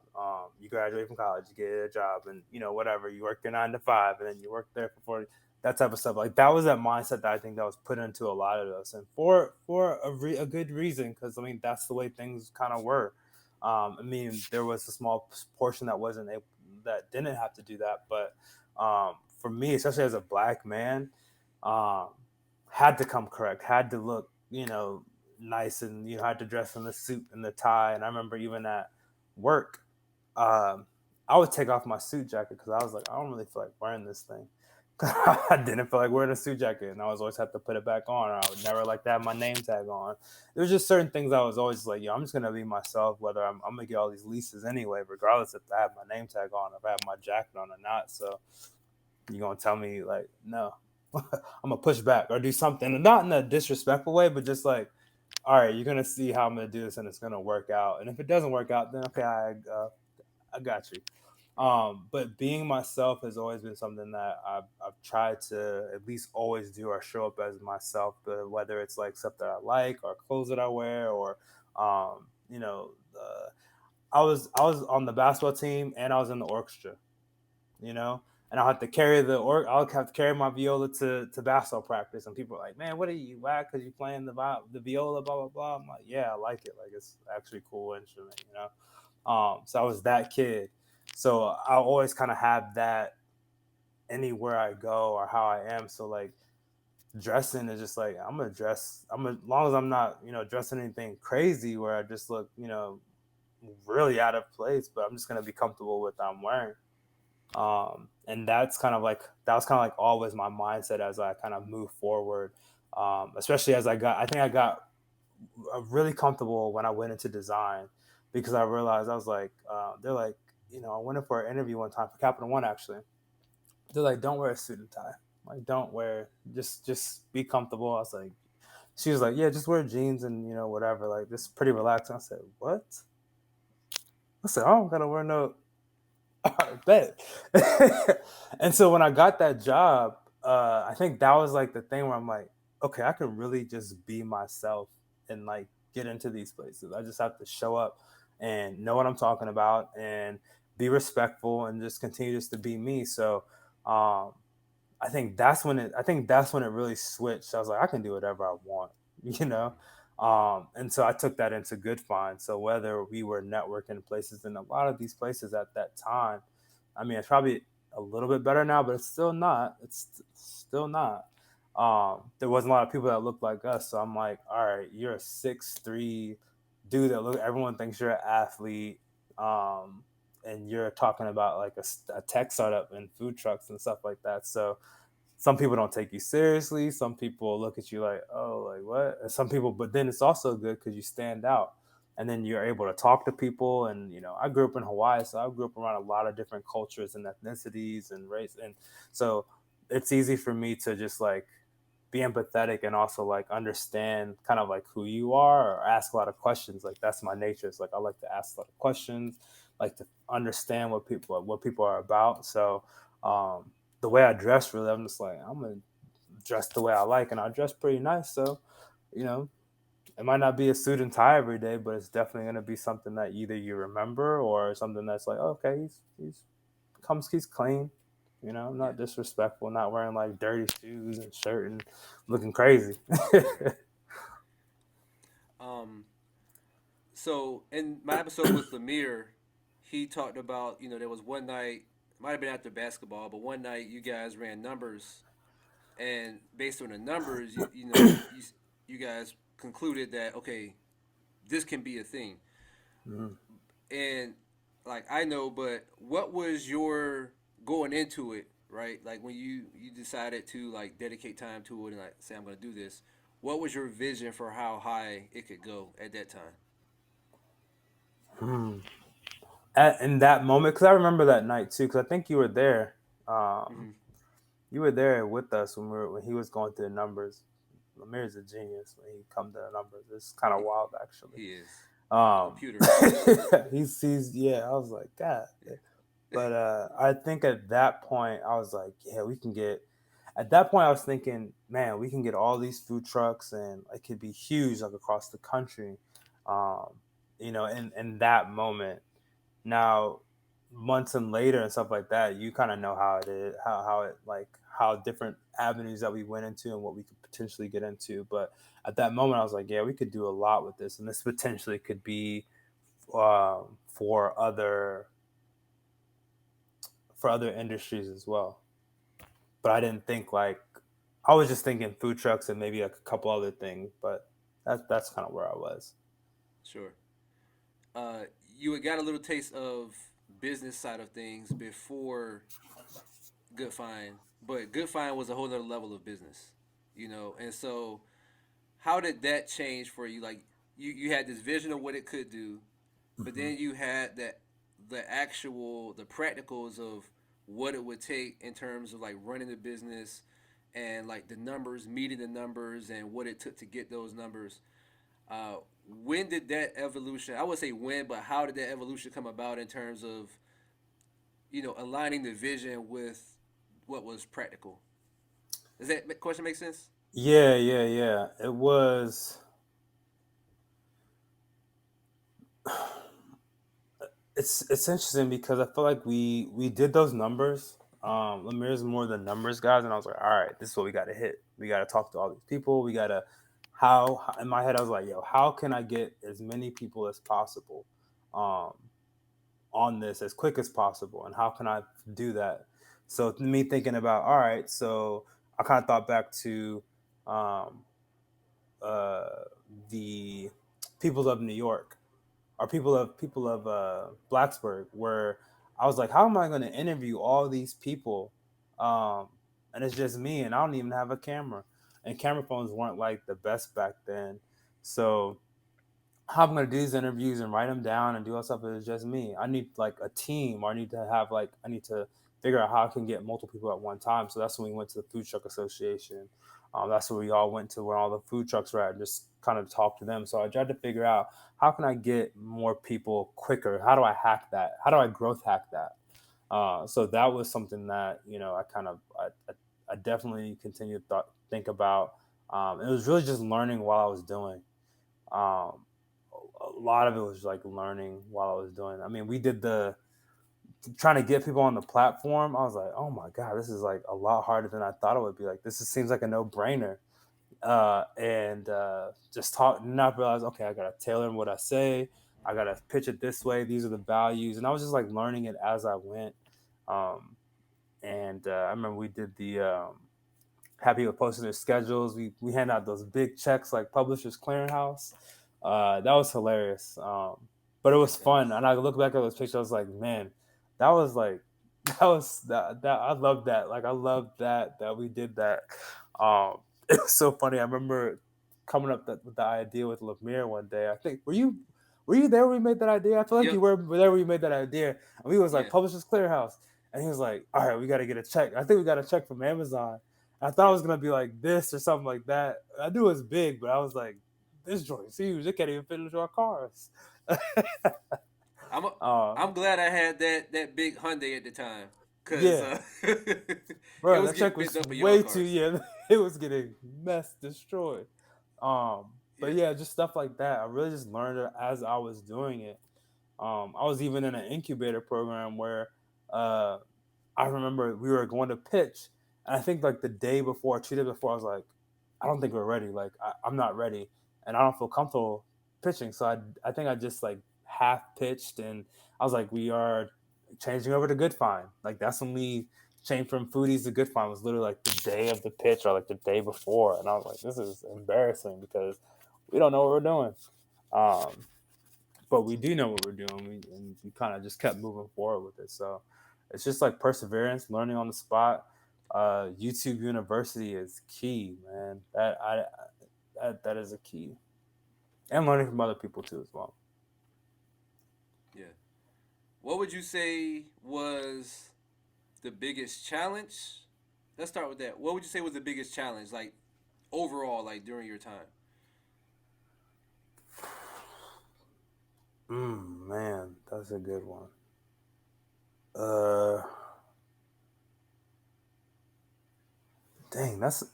Speaker 2: You graduate from college, you get a job, and whatever. You work your 9 to 5, and then you work there for 40. That type of stuff. Like that was that mindset that I think that was put into a lot of us, and for a good reason, because I mean that's the way things kind of were. I mean there was a small portion that wasn't able, that didn't have to do that, but for me, especially as a black man, um, had to come correct, had to look, nice, and had to dress in the suit and the tie. And I remember even at work, um, I would take off my suit jacket because I was like, I don't really feel like wearing this thing. I didn't feel like wearing a suit jacket, and I was always have to put it back on. Or I would never like to have my name tag on. There was just certain things I was always like, I'm just gonna be myself, whether I'm gonna get all these leases anyway, regardless if I have my name tag on, if I have my jacket on or not. So you gonna tell me like, no, I'm gonna push back or do something, not in a disrespectful way, but just like, all right, you're gonna see how I'm gonna do this, and it's gonna work out. And if it doesn't work out, then okay, I got you. But being myself has always been something that I've tried to at least always do or show up as myself, whether it's like stuff that I like or clothes that I wear or um, you know, uh, I was on the basketball team and I was in the orchestra, you know. And I'll have to I'll have to carry my viola to basketball practice, and people are like, "Man, what are you whack? Because you playing the viola, blah blah blah." I'm like, "Yeah, I like it. Like it's actually a cool instrument, you know." So I was that kid. So I always kind of have that anywhere I go or how I am. So like dressing is just like I'm gonna dress. As long as I'm not dressing anything crazy where I just look really out of place, but I'm just gonna be comfortable with what I'm wearing. And that was kind of like always my mindset as I kind of move forward. Especially as I think I got really comfortable when I went into design because I realized I was like, they're like, I went in for an interview one time for Capital One actually. They're like, don't wear a suit and tie. Like, don't wear, just be comfortable. I was like, she was like, yeah, just wear jeans and whatever. Like, just pretty relaxed. And I said, what? I said, I don't gotta wear no I bet. And so when I got that job, I think that was like the thing where I'm like, okay, I can really just be myself and like get into these places. I just have to show up and know what I'm talking about and be respectful and just continue just to be me. So um, I think that's when it really switched. I was like, I can do whatever I want, you know. And so I took that into Goodfynd. So whether we were networking places, and a lot of these places at that time, I mean, it's probably a little bit better now, but it's still not. It's still not. There wasn't a lot of people that looked like us. So I'm like, all right, you're a 6'3" dude that look. Everyone thinks you're an athlete. And you're talking about like a tech startup and food trucks and stuff like that. So some people don't take you seriously. Some people look at you like, oh, like what? And some people, but then it's also good because you stand out, and then you're able to talk to people. And I grew up in Hawaii, so I grew up around a lot of different cultures and ethnicities and race, and so it's easy for me to just like be empathetic and also like understand kind of like who you are or ask a lot of questions. Like that's my nature. It's like I like to ask a lot of questions, like to understand what people are about. So the way I dress, really, I'm just like I'm gonna dress the way I like, and I dress pretty nice. So you know, it might not be a suit and tie every day, but it's definitely gonna be something that either you remember or something that's like, oh, okay, he's clean.
Speaker 1: Yeah.
Speaker 2: Not disrespectful, not wearing like dirty shoes and shirt and looking crazy.
Speaker 1: Um, so in my episode with Lemire, he talked about, there was one night, might have been after basketball, but one night you guys ran numbers, and based on the numbers, you guys concluded that, okay, this can be a thing.
Speaker 2: Mhm.
Speaker 1: And like I know, but what was your going into it, right? Like when you decided to like dedicate time to it and like say I'm gonna do this, what was your vision for how high it could go at that time?
Speaker 2: Hmm. In that moment, because I remember that night too, because I think you were there. Um,
Speaker 1: Mm-hmm.
Speaker 2: you were there with us when he was going through the numbers. Lemire's a genius when he come to the numbers. It's kind of
Speaker 1: He,
Speaker 2: wild, actually.
Speaker 1: he is a
Speaker 2: Um,
Speaker 1: computer.
Speaker 2: he sees, yeah. I was like, God. But I think at that point, I was like, yeah, we can get. At that point, I was thinking, man, we can get all these food trucks, and it could be huge, like across the country. Um, in that moment. Now, months and later and stuff like that, you kind of know how it is, how it like how different avenues that we went into and what we could potentially get into. But at that moment, I was like, yeah, we could do a lot with this, and this potentially could be for other industries as well. But I didn't think like I was just thinking food trucks and maybe like a couple other things. But that's kind of where I was.
Speaker 1: Sure. Uh, you had got a little taste of business side of things before Goodfynd, but Goodfynd was a whole other level of business, and so how did that change for you? Like you had this vision of what it could do, but
Speaker 2: Hmm.
Speaker 1: then you had the practicals of what it would take in terms of like running the business and like the numbers, meeting the numbers, and what it took to get those numbers. Uh, when did that evolution? I would say when, but how did that evolution come about in terms of aligning the vision with what was practical? Does that question make sense?
Speaker 2: Yeah, yeah, yeah. It was. It's interesting because I feel like we did those numbers. Lemire's more the numbers guys, and I was like, all right, this is what we got to hit. We got to talk to all these people. We got to in my head I was like, yo, how can I get as many people as possible um, on this as quick as possible, and how can I do that? So me thinking about all right, so I kind of thought back to um, uh, the people of New York or people of Blacksburg, where I was like, how am I going to interview all these people? Um, and it's just me, and I don't even have a camera, and camera phones weren't like the best back then. So how I'm gonna do these interviews and write them down and do all stuff is just me. I need like a team, or I need to figure out how I can get multiple people at one time. So that's when we went to the Food Truck Association. That's where we all went to where all the food trucks were at and just kind of talk to them. So I tried to figure out how can I get more people quicker? How do I hack that? How do I growth hack that? So that was something that I definitely continued to think about. It was really just learning while I was doing. Um, a lot of it was like learning while I was doing. I mean, we did the trying to get people on the platform. I was like, oh my god, this is like a lot harder than I thought it would be. Like seems like a no brainer. And just talk, not realize, okay, I gotta tailor what I say. I gotta pitch it this way. These are the values, and I was just like learning it as I went. Um, and I remember we did the have people posting their schedules. We hand out those big checks like Publishers Clearinghouse. That was hilarious. But it was fun.
Speaker 1: Yes.
Speaker 2: And I look back at those pictures, I was like, man, that was like that I love that. Like I love that we did that. It was so funny. I remember coming up with the idea with Lemire one day. I think were you there when we made that idea? I feel like
Speaker 1: Yep.
Speaker 2: you were there when we made that idea. And we was like
Speaker 1: Yeah.
Speaker 2: Publishers Clearinghouse. And he was like, all right, we gotta get a check. I think we got a check from Amazon. I thought it
Speaker 1: Yep.
Speaker 2: was gonna be like this or something like that. I knew it was big, but I was like, this joint's huge. It can't even fit into our cars.
Speaker 1: I'm a,
Speaker 2: uh,
Speaker 1: I'm glad I had that big Hyundai at the time, cause
Speaker 2: yeah,
Speaker 1: it
Speaker 2: bro,
Speaker 1: was
Speaker 2: that truck
Speaker 1: getting bent
Speaker 2: was
Speaker 1: up in y'all
Speaker 2: way too.
Speaker 1: cars.
Speaker 2: Yeah, it was getting destroyed. But
Speaker 1: Yeah.
Speaker 2: yeah, just stuff like that. I really just learned it as I was doing it. I was even in an incubator program where uh, I remember we were going to pitch, and I think like the day before, 2 days before, I was like, I don't think we're ready. Like I'm not ready, and I don't feel comfortable pitching. So I think I just like half pitched, and I was like, we are changing over to Goodfynd. Like that's when we changed from foodies to Goodfynd. Was literally like the day of the pitch or like the day before, and I was like, this is embarrassing because we don't know what we're doing. Um, but we do know what we're doing. And we kind of just kept moving forward with it. So it's just like perseverance, learning on the spot. YouTube University is key, man. That is a key, and learning from other people too as well.
Speaker 1: Yeah. What would you say was the biggest challenge? Let's start with that. What would you say was the biggest challenge, like overall, like during your time?
Speaker 2: Man, that's a good one. Uh,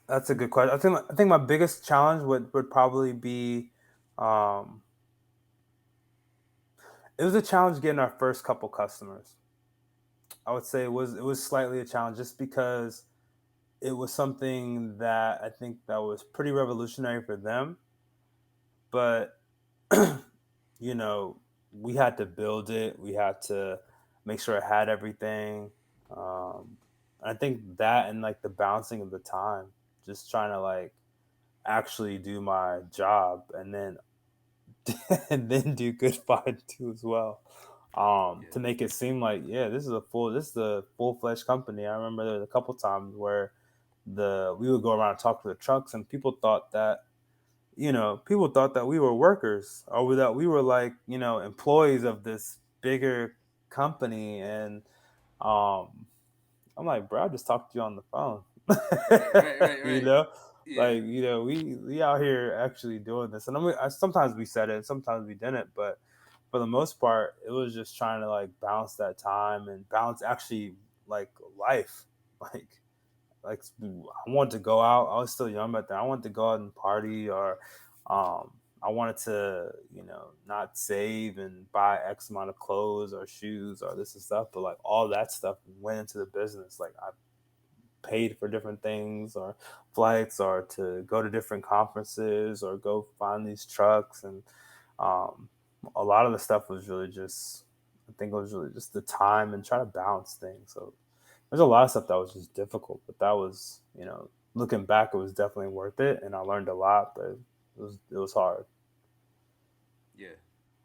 Speaker 2: that's a good question. I think my biggest challenge would probably be, um, it was a challenge getting our first couple customers. I would say it was slightly a challenge just because it was something that I think that was pretty revolutionary for them. But you know, we had to build it. We had to make sure it had everything. Um, I think that and like the bouncing of the time, just trying to like actually do my job, and then and then do good find too as well.
Speaker 1: Yeah.
Speaker 2: To make it seem like, yeah, this is a full-fledged company. I remember there was a couple times where the we would go around and talk to the trucks, and people thought that we were workers, or that we were like, employees of this bigger company. And um I'm like, bro, I just talked to you on the phone.
Speaker 1: Right. Right. Right.
Speaker 2: you
Speaker 1: Right.
Speaker 2: know
Speaker 1: Yeah.
Speaker 2: like, we out here actually doing this. And sometimes we said it, sometimes we didn't, but for the most part, it was just trying to like balance that time and balance actually like life. like I wanted to go out. I was still young back then. I wanted to go out and party, or I wanted to, not save and buy X amount of clothes or shoes or this and stuff. But like all that stuff went into the business. Like I paid for different things or flights, or to go to different conferences, or go find these trucks. And um, a lot of the stuff was really just, I think it was really just the time and try to balance things. So there's a lot of stuff that was just difficult, but that was, looking back, it was definitely worth it, and I learned a lot. But it was hard.
Speaker 1: Yeah.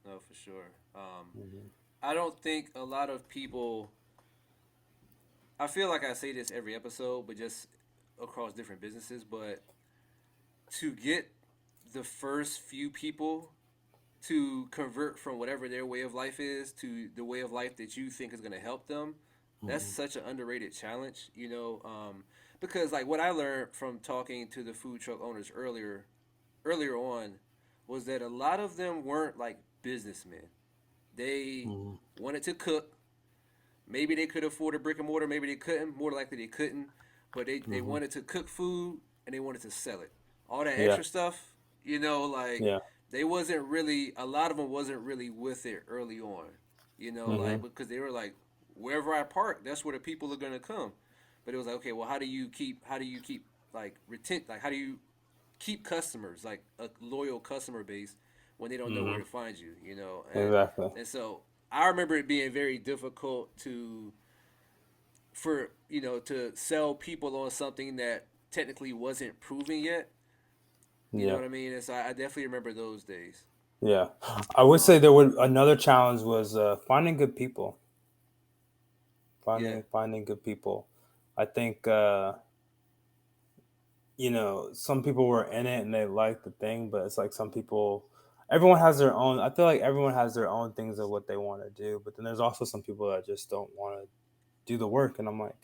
Speaker 1: No, for sure.
Speaker 2: Hmm.
Speaker 1: I don't think a lot of people. I feel like I say this every episode, but just across different businesses. But to get the first few people to convert from whatever their way of life is to the way of life that you think is going to help them, that's
Speaker 2: Hmm.
Speaker 1: such an underrated challenge, because like what I learned from talking to the food truck owners earlier on was that a lot of them weren't like businessmen. They
Speaker 2: Hmm.
Speaker 1: wanted to cook. Maybe they could afford a brick and mortar, maybe they couldn't. More likely they couldn't, but they
Speaker 2: Hmm.
Speaker 1: wanted to cook food and they wanted to sell it. All that
Speaker 2: Yeah.
Speaker 1: extra stuff, like
Speaker 2: Yeah.
Speaker 1: they wasn't really. A lot of them wasn't really with it early on, like
Speaker 2: Hmm.
Speaker 1: because they were like, wherever I park, that's where the people are gonna come. But it was like, okay, well, how do you keep like retent like how do you keep customers, like a loyal customer base, when they don't know where
Speaker 2: Hmm.
Speaker 1: to find you, and
Speaker 2: Exactly.
Speaker 1: so I remember it being very difficult to sell people on something that technically wasn't proven yet. You know
Speaker 2: Yeah.
Speaker 1: what I mean? And so I definitely remember those days.
Speaker 2: Yeah. I would say
Speaker 1: Um,
Speaker 2: there would another challenge was finding good people.
Speaker 1: yeah,
Speaker 2: Finding good people. I think some people were in it and they liked the thing, but it's like some people, everyone has their own. I feel like everyone has their own things of what they want to do, but then there's also some people that just don't want to do the work. And I'm like,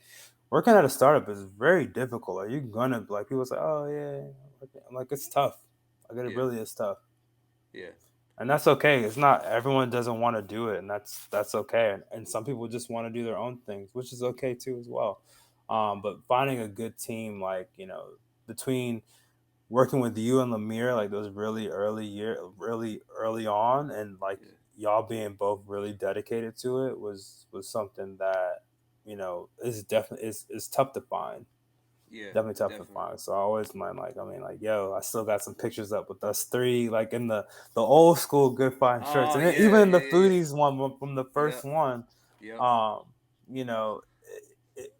Speaker 2: working at a startup is very difficult. Like you're gonna like people say, oh yeah, I'm like it's tough. Like it
Speaker 1: Yeah,
Speaker 2: really is tough,
Speaker 1: yeah,
Speaker 2: and that's okay. It's not everyone doesn't want to do it, and that's okay. And some people just want to do their own things, which is okay too as well. But finding a good team, like between working with you and Lemire, like those really early on, and like
Speaker 1: yeah,
Speaker 2: y'all being both really dedicated to it was something that is definitely is tough to find.
Speaker 1: yeah,
Speaker 2: Definitely tough to
Speaker 1: definitely.
Speaker 2: find. So I always mind like I mean like yo, I still got some pictures up with us three like in the old school Goodfynd shirts,
Speaker 1: Oh
Speaker 2: and then
Speaker 1: yeah,
Speaker 2: even
Speaker 1: yeah,
Speaker 2: the
Speaker 1: yeah,
Speaker 2: foodies one from the
Speaker 1: yeah,
Speaker 2: first one.
Speaker 1: yep,
Speaker 2: Um, you know, it,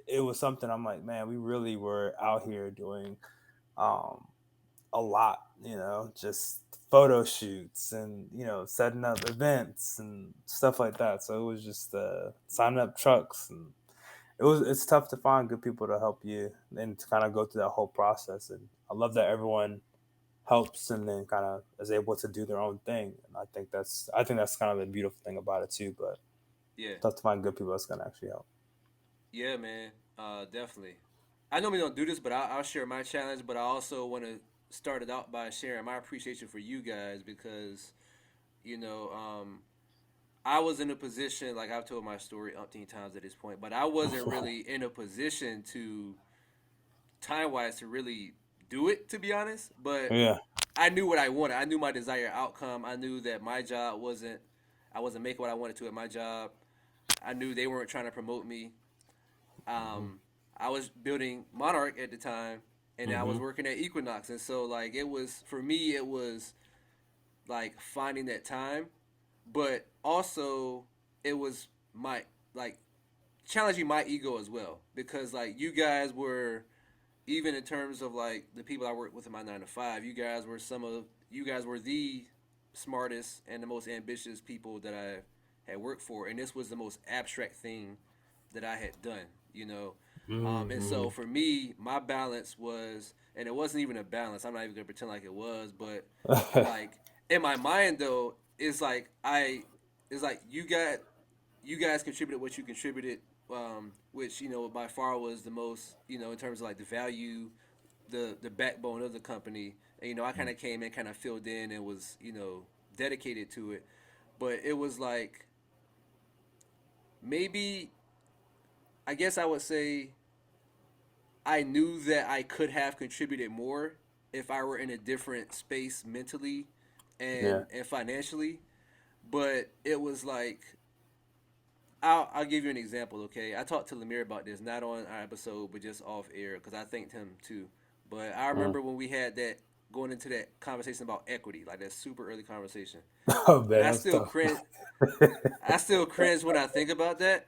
Speaker 2: it was something I'm like, man, we really were out here doing um a lot, just photo shoots and setting up events and stuff like that. So it was just signing up trucks, and it's tough to find good people to help you and to kind of go through that whole process. And I love that everyone helps and then kind of is able to do their own thing. And I think that's kind of the beautiful thing about it too. But
Speaker 1: yeah,
Speaker 2: tough to find good people that's gonna actually help.
Speaker 1: yeah, man. Definitely. I normally don't do this, but I'll share my challenge. But I also want to start it out by sharing my appreciation for you guys because you know, I was in a position like I've told my story umpteen times at this point, but I wasn't really in a position to time wise to really do it, to be honest. But
Speaker 2: Yeah.
Speaker 1: I knew what I wanted. I knew my desired outcome. I knew that my job wasn't. I wasn't making what I wanted to at my job. I knew they weren't trying to promote me.
Speaker 2: Hmm.
Speaker 1: Um, I was building Monarch at the time, and I was
Speaker 2: Hmm.
Speaker 1: working at Equinox, and so like it was for me, it was like finding that time, but also it was my like challenging my ego as well because like you guys were even in terms of like the people I worked with in my 9 to 5, you guys were the smartest and the most ambitious people that I had worked for, and this was the most abstract thing that I had done, you know. And so
Speaker 2: Hmm.
Speaker 1: for me, my balance was, and it wasn't even a balance. I'm not even gonna pretend like it was, but like in my mind though, it's like you guys contributed what you contributed, which by far was the most, in terms of like the value, the backbone of the company. And I kind of came in, kind of filled in, and was dedicated to it. But it was like maybe I guess I would say I knew that I could have contributed more if I were in a different space mentally
Speaker 2: Yeah.
Speaker 1: and financially. But it was like I'll give you an example, okay? I talked to Lemire about this, not on our episode, but just off air, because I thanked him too. But I
Speaker 2: Mhm.
Speaker 1: remember when we had that going into that conversation about equity, like that super early conversation,
Speaker 2: Oh
Speaker 1: and
Speaker 2: man, that was tough.
Speaker 1: I still cringe when I think about that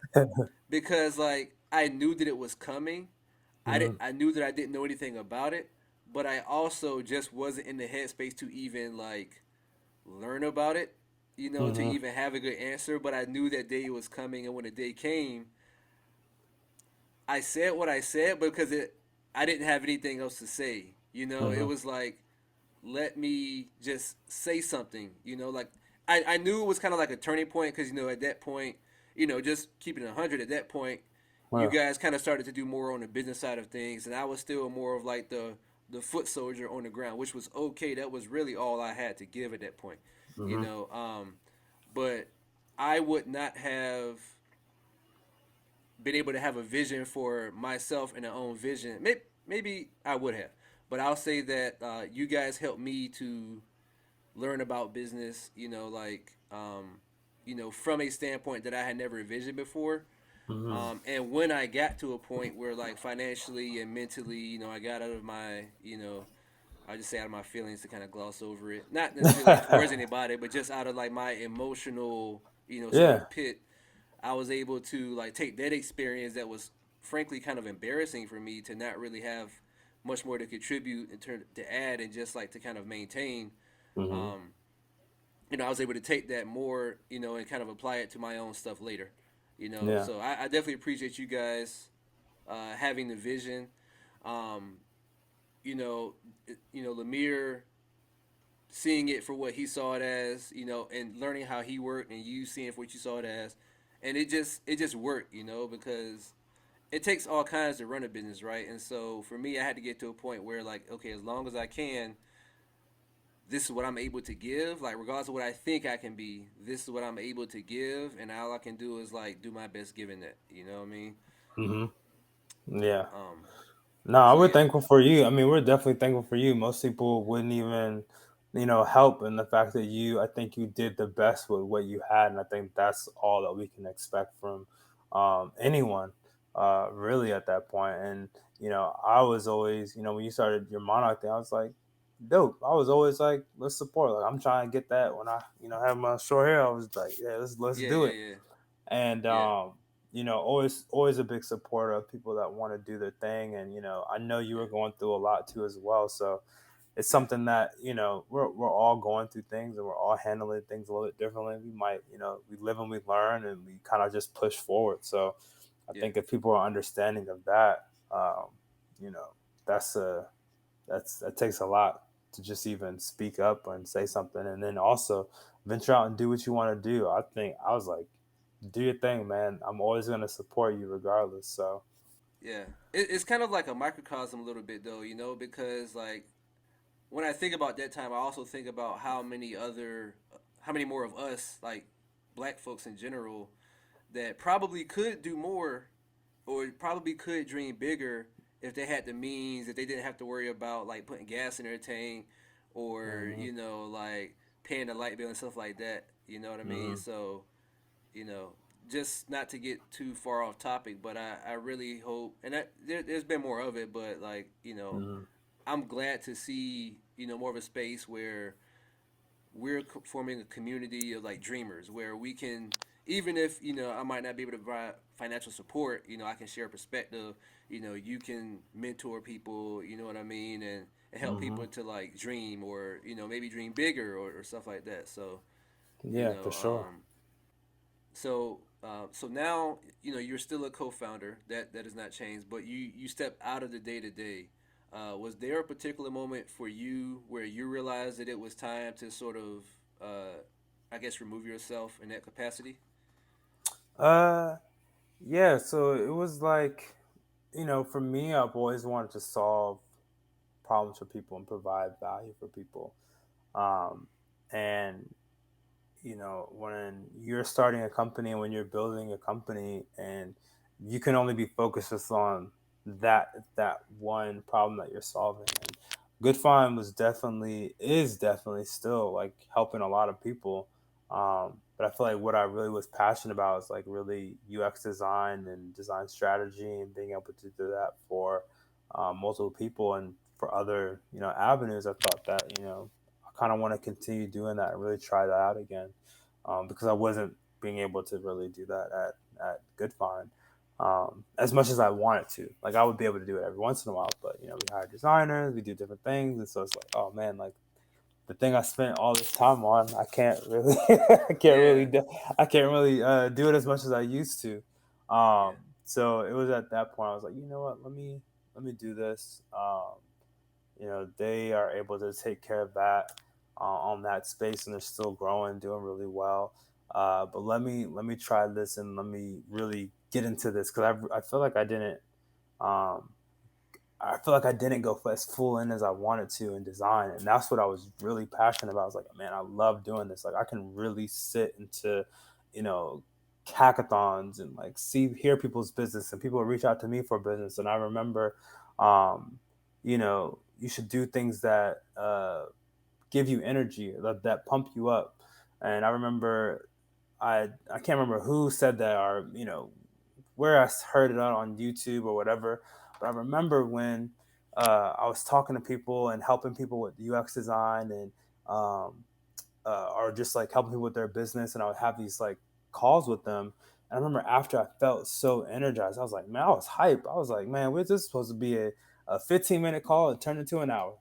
Speaker 1: because like I knew that it was coming.
Speaker 2: Hmm.
Speaker 1: I knew that I didn't know anything about it, but I also just wasn't in the headspace to even like learn about it, to
Speaker 2: Hmm.
Speaker 1: even have a good answer. But I knew that day was coming, and when the day came, I said what I said because I didn't have anything else to say. It
Speaker 2: Hmm.
Speaker 1: was like let me just say something. Like I knew it was kind of like a turning point because at that point, just keeping it 100 at that point, you
Speaker 2: Well.
Speaker 1: guys kind of started to do more on the business side of things, and I was still more of like the foot soldier on the ground, which was okay. That was really all I had to give at that point, you
Speaker 2: Hmm.
Speaker 1: know. But I would not have been able to have a vision for myself and a own vision. Maybe I would have, but I'll say that you guys helped me to learn about business. From a standpoint that I had never envisioned before.
Speaker 2: Hmm.
Speaker 1: And when I got to a point where like financially and mentally, I got out of my, I just say out of my feelings to kind of gloss over it. Not necessarily towards anybody, but just out of like my emotional, sort
Speaker 2: Yeah.
Speaker 1: of pit. I was able to like take that experience that was frankly kind of embarrassing for me to not really have much more to contribute in turn to add and just like to kind of maintain.
Speaker 2: Hmm.
Speaker 1: Um, I was able to take that more, and kind of apply it to my own stuff later.
Speaker 2: Yeah.
Speaker 1: So I definitely appreciate you guys having the vision. Um, Lemire seeing it for what he saw it as, and learning how he worked, and you seeing it for what you saw it as, and it just worked, because it takes all kinds to run a business, right? And so for me, I had to get to a point where like, okay, as long as I can, this is what I'm able to give. Like regardless of what I think I can be, this is what I'm able to give, and all I can do is like do my best giving that. You know what I mean?
Speaker 2: Hmm. Yeah.
Speaker 1: Um.
Speaker 2: No,
Speaker 1: So
Speaker 2: we're
Speaker 1: yeah,
Speaker 2: thankful for you. I mean, we're definitely thankful for you. Most people wouldn't even, help in the fact that I think you did the best with what you had. And I think that's all that we can expect from anyone, really, at that point. And, I was always, when you started your monarch thing, I was like, dope. I was always like, let's support. Like, I'm trying to get that when I, have my short hair. I was like, yeah, let's
Speaker 1: yeah,
Speaker 2: do
Speaker 1: yeah,
Speaker 2: it.
Speaker 1: yeah,
Speaker 2: And
Speaker 1: yeah,
Speaker 2: always a big supporter of people that want to do their thing. And I know you
Speaker 1: yeah,
Speaker 2: were going through a lot too as well, so it's
Speaker 1: yeah,
Speaker 2: something that we're all going through things, and we're all handling things a little bit differently. We might, we live and we learn, and we kind of just push forward. So I
Speaker 1: yeah,
Speaker 2: think if people are understanding of that, you know that's a that takes a lot to just even speak up and say something, and then also venture out and do what you want to do. I think I was like, do your thing, man. I'm always going to support you regardless. So
Speaker 1: yeah. It's kind of like a microcosm a little bit though, you know, because like when I think about that time, I also think about how many more of us, like black folks in general, that probably could do more or probably could dream bigger if they had the means, if they didn't have to worry about like putting gas in their tank or,
Speaker 2: hmm
Speaker 1: like paying the light bill and stuff like that. You know what I mean?
Speaker 2: hmm
Speaker 1: So, you know, just not to get too far off topic, but I really hope, and there's been more of it, but like,
Speaker 2: hmm
Speaker 1: I'm glad to see, more of a space where we're forming a community of like dreamers where we can, even if I might not be able to provide financial support, I can share perspective. You can mentor people, you know what I mean, and help
Speaker 2: hmm
Speaker 1: people to like dream or maybe dream bigger or stuff like that. So you
Speaker 2: yeah, for
Speaker 1: know
Speaker 2: sure.
Speaker 1: um, so now you're still a co-founder. That has not changed, but you step out of the day to day. Was there a particular moment for you where you realized that it was time to sort of, I guess, remove yourself in that capacity?
Speaker 2: uh yeah, so it was like, for me, I've always wanted to solve problems for people and provide value for people. And when you're starting a company and when you're building a company, and you can only be focused just on that one problem that you're solving. And Goodfynd is definitely still like helping a lot of people. But I feel like what I really was passionate about is like really UX design and design strategy, and being able to do that for multiple people and for other avenues. I thought that I kind of want to continue doing that and really try that out again, because I wasn't being able to really do that at Goodfynd, as much as I wanted to. Like, I would be able to do it every once in a while, but we hire designers, we do different things, and so it's like, oh man, like the thing I spent all this time on, I can't really,
Speaker 1: Yeah,
Speaker 2: I can't really do it as much as I used to.
Speaker 1: yeah,
Speaker 2: So it was at that point I was like, you know what, let me do this. They are able to take care of that on that space, and they're still growing, doing really well. But let me try this, and let me really get into this, because I feel like um, I didn't go as full in as I wanted to in design, and that's what I was really passionate about. I was like, man, I love doing this. Like, I can really sit into, you know, hackathons and like hear people's business, and people would reach out to me for business. And I remember, you should do things that give you energy, that pump you up. And I remember, I can't remember who said that, or where I heard it on YouTube or whatever. But I remember when I was talking to people and helping people with UX design, and um, or just like helping people with their business, and I would have these like calls with them. And I remember after, I felt so energized. I was like, man, I was hype. I was like, man, we're just supposed to be a 15-minute call. It turned into an hour.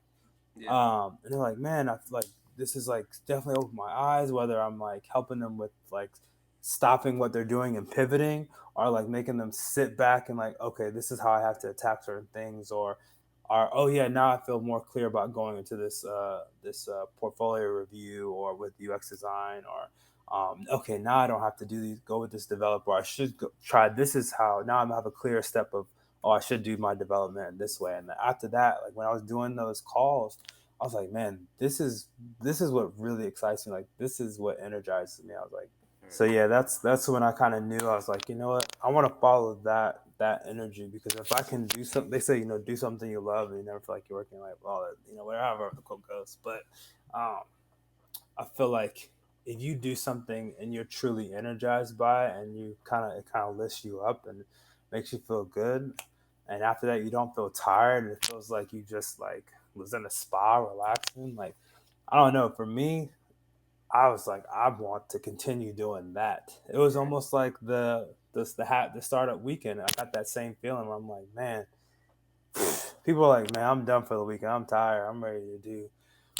Speaker 1: yeah,
Speaker 2: And they're like, man, I feel like this is like definitely opened my eyes, whether I'm like helping them with like stopping what they're doing and pivoting, or like making them sit back and like, okay, this is how I have to attack certain things, or oh yeah, now I feel more clear about going into this portfolio review or with UX design, or Okay, now I don't have to do these. Go with this developer. I should try. This is how. Now I have a clear step of, oh, I should do my development this way. And after that, like when I was doing those calls, I was like, man, this is what really excites me. Like this is what energizes me. I was like,
Speaker 1: Right.
Speaker 2: so yeah, that's when I kind of knew. I was like, you know what, I want to follow that energy, because if I can do something, they say, do something you love, and you never feel like you're working. Like, well, wherever the quote goes, but. Um, I feel like if you do something and you're truly energized by it, and it kind of lifts you up and makes you feel good, and after that you don't feel tired, it feels like you just like was in a spa relaxing. Like, I don't know, for me, I was like, I want to continue doing that. It was
Speaker 1: Right.
Speaker 2: almost like the startup weekend. I got that same feeling where I'm like, man, people are like, man, I'm done for the weekend. I'm tired. I'm ready to do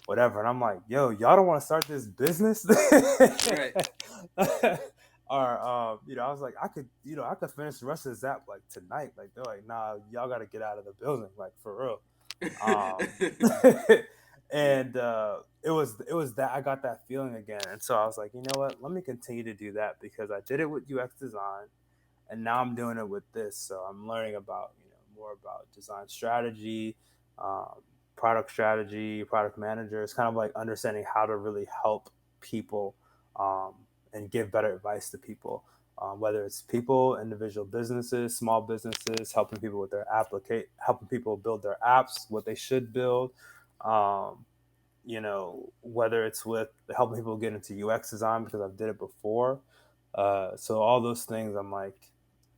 Speaker 2: whatever. And I'm like, yo, y'all don't want to start this business?
Speaker 1: Right.
Speaker 2: Or, I was like, I could finish the rest of this app like tonight. Like, they're like, nah, y'all got to get out of the building, like for real. Um,
Speaker 1: Yeah.
Speaker 2: and it was that I got that feeling again. And so I was like, you know what? Let me continue to do that, because I did it with UX design, and now I'm doing it with this. So I'm learning about more about design strategy, um, product strategy, product manager. It's kind of like understanding how to really help people, um, and give better advice to people. Whether it's people, individual businesses, small businesses, helping people with their helping people build their apps, what they should build. Um, whether it's with helping people get into UX design, because I've did it before. So all those things, I'm like,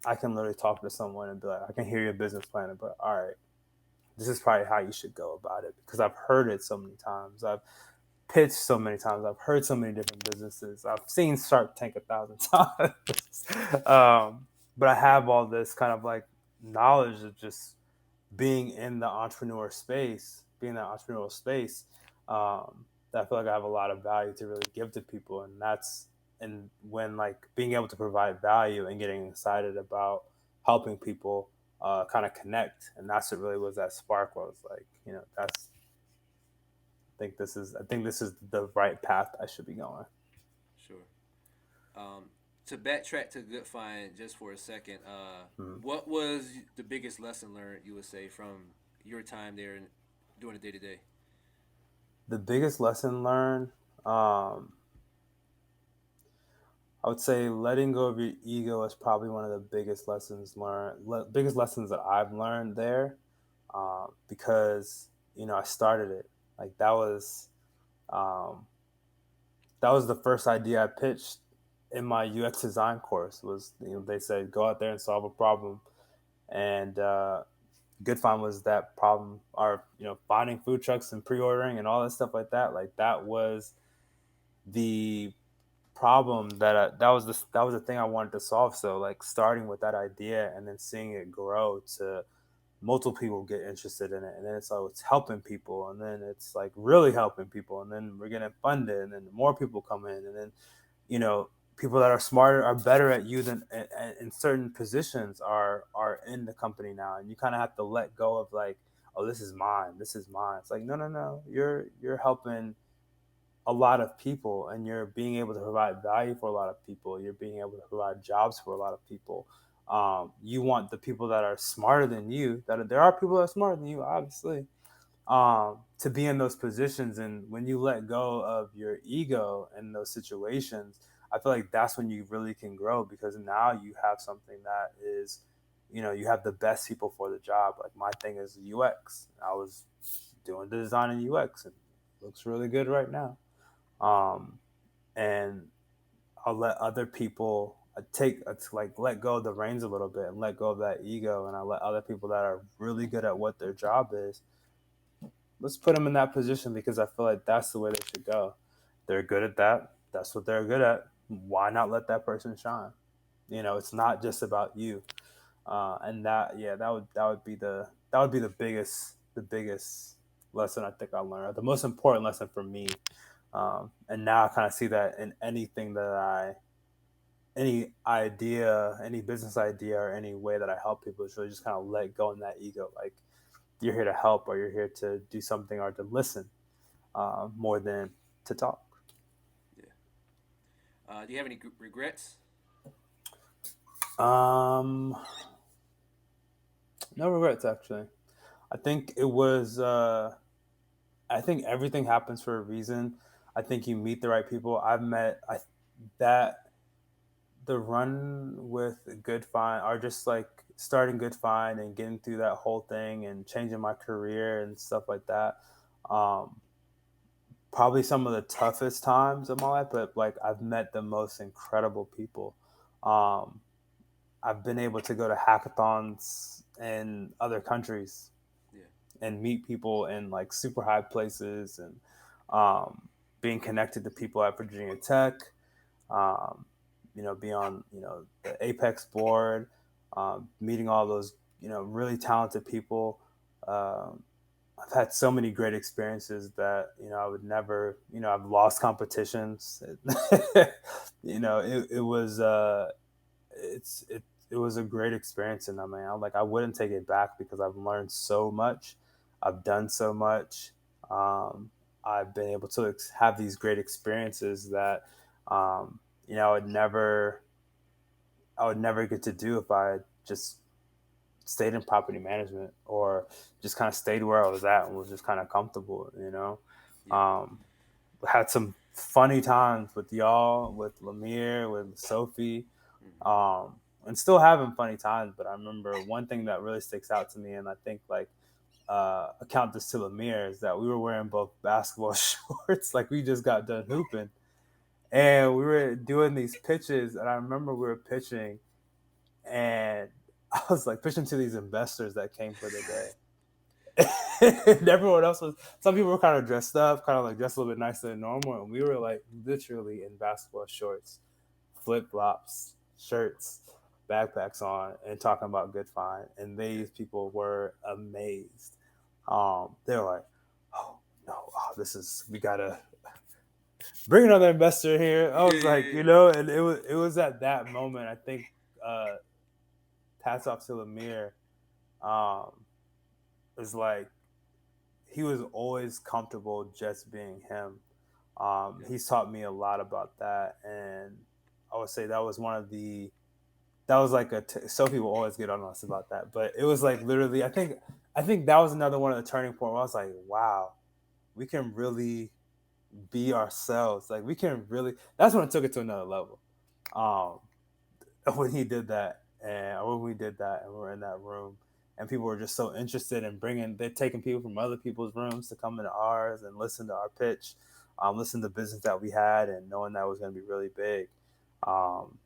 Speaker 2: I can literally talk to someone and be like, I can hear your business plan, and be like, all right, this is probably how you should go about it, because I've heard it so many times. I've pitched so many times. I've heard so many different businesses. I've seen Shark Tank 1,000 times. But I
Speaker 1: Right.
Speaker 2: have all this kind of like knowledge of just being in the entrepreneur space, being in that entrepreneurial space, that I feel like I have a lot of value to really give to people. And when like being able to provide value and getting excited about helping people kind of connect. And that's what really was that spark where I was like, I think this is the right path I should be going.
Speaker 1: Sure. Um, to backtrack to Goodfynd just for a second,
Speaker 2: Mhm.
Speaker 1: what was the biggest lesson learned, you would say, from your time there and doing it day to day?
Speaker 2: The biggest lesson learned, um, I would say letting go of your ego is probably one of the biggest lessons learned, biggest lessons that I've learned there, because I started it. Like um, that was the first idea I pitched in my UX design course. Was they said go out there and solve a problem, and Goodfynd was that problem, or finding food trucks and pre-ordering and all that stuff like that. Like that was the problem that was the thing I wanted to solve. So like starting with that idea and then seeing it grow to multiple people get interested in it, and then it's helping people, and then it's like really helping people, and then we're getting funded, and then more people come in, and then you know people that are smarter are better at you than in certain positions are in the company now, and you kind of have to let go of like, oh, this is mine. It's like, no, no, no, you're helping a lot of people, and you're being able to provide value for a lot of people. You're being able to provide jobs for a lot of people. You want the people that are smarter than you, there are people that are smarter than you, obviously, to be in those positions. And when you let go of your ego in those situations, I feel like that's when you really can grow, because now you have something that is, you have the best people for the job. Like my thing is UX. I was doing the design in UX, and it looks really good right now. um, and I'll let other people like let go of the reins a little bit and let go of that ego, and I let other people that are really good at what their job is. Let's put them in that position, because I feel like that's the way they should go. They're good at that. That's what they're good at. Why not let that person shine? It's not just about you. And that would be the biggest lesson I think I learned, or the most important lesson for me. And now I kind of see that in anything any idea, any business idea, or any way that I help people, is really just kind of let go in that ego. Like, you're here to help, or you're here to do something, or to listen, more than to talk.
Speaker 1: Yeah. Do you have any regrets?
Speaker 2: Um, no regrets actually. I think it was. I think everything happens for a reason. I think you meet the right people. I've met that the run with Goodfynd or just like starting Goodfynd and getting through that whole thing and changing my career and stuff like that. Um, Probably some of the toughest times of my life, but like I've met the most incredible people. Um, I've been able to go to hackathons in other countries
Speaker 1: Yeah,
Speaker 2: and meet people in like super high places and um, being connected to people at Virginia Tech, um, be on, the Apex board, meeting all those, really talented people. Um, I've had so many great experiences that, I would never, I've lost competitions. It was, it was a great experience, and I mean, I wouldn't take it back because I've learned so much, I've done so much, um, I've been able to have these great experiences that, I would never get to do if I just stayed in property management or just kind of stayed where I was at and was just kind of comfortable.
Speaker 1: yeah,
Speaker 2: Um, had some funny times with y'all, with Lemire, with Sophie,
Speaker 1: hmm
Speaker 2: um, and still having funny times. But I remember one thing that really sticks out to me, and I think like account this to Lemire, is that we were wearing both basketball shorts, like we just got done hooping, and we were doing these pitches. And I remember we were pitching, and I was like pitching to these investors that came for the day. And everyone else was, some people were kind of dressed up, kind of like dressed a little bit nicer than normal, and we were like literally in basketball shorts, flip flops, shirts, backpacks on, and talking about Goodfynd. And
Speaker 1: yeah,
Speaker 2: these people were amazed. They were like, "Oh no, this is, we gotta bring another investor here." I
Speaker 1: yeah,
Speaker 2: was like,
Speaker 1: yeah,
Speaker 2: and it was at that moment. I think uh, hats off to Lemire. Um, is like he was always comfortable just being him.
Speaker 1: yeah,
Speaker 2: He's taught me a lot about that, and I would say that was one of the, that was like Sophie will always get on us about that, but it was like literally, I think that was another one of the turning point where I was like, wow, we can really be ourselves. Like we can really. That's when it took it to another level. Um, when he did that, and when we did that, and we were in that room, and people were just so interested in they're taking people from other people's rooms to come into ours and listen to our pitch, listen to the business that we had, and knowing that it was going to be really big. Um,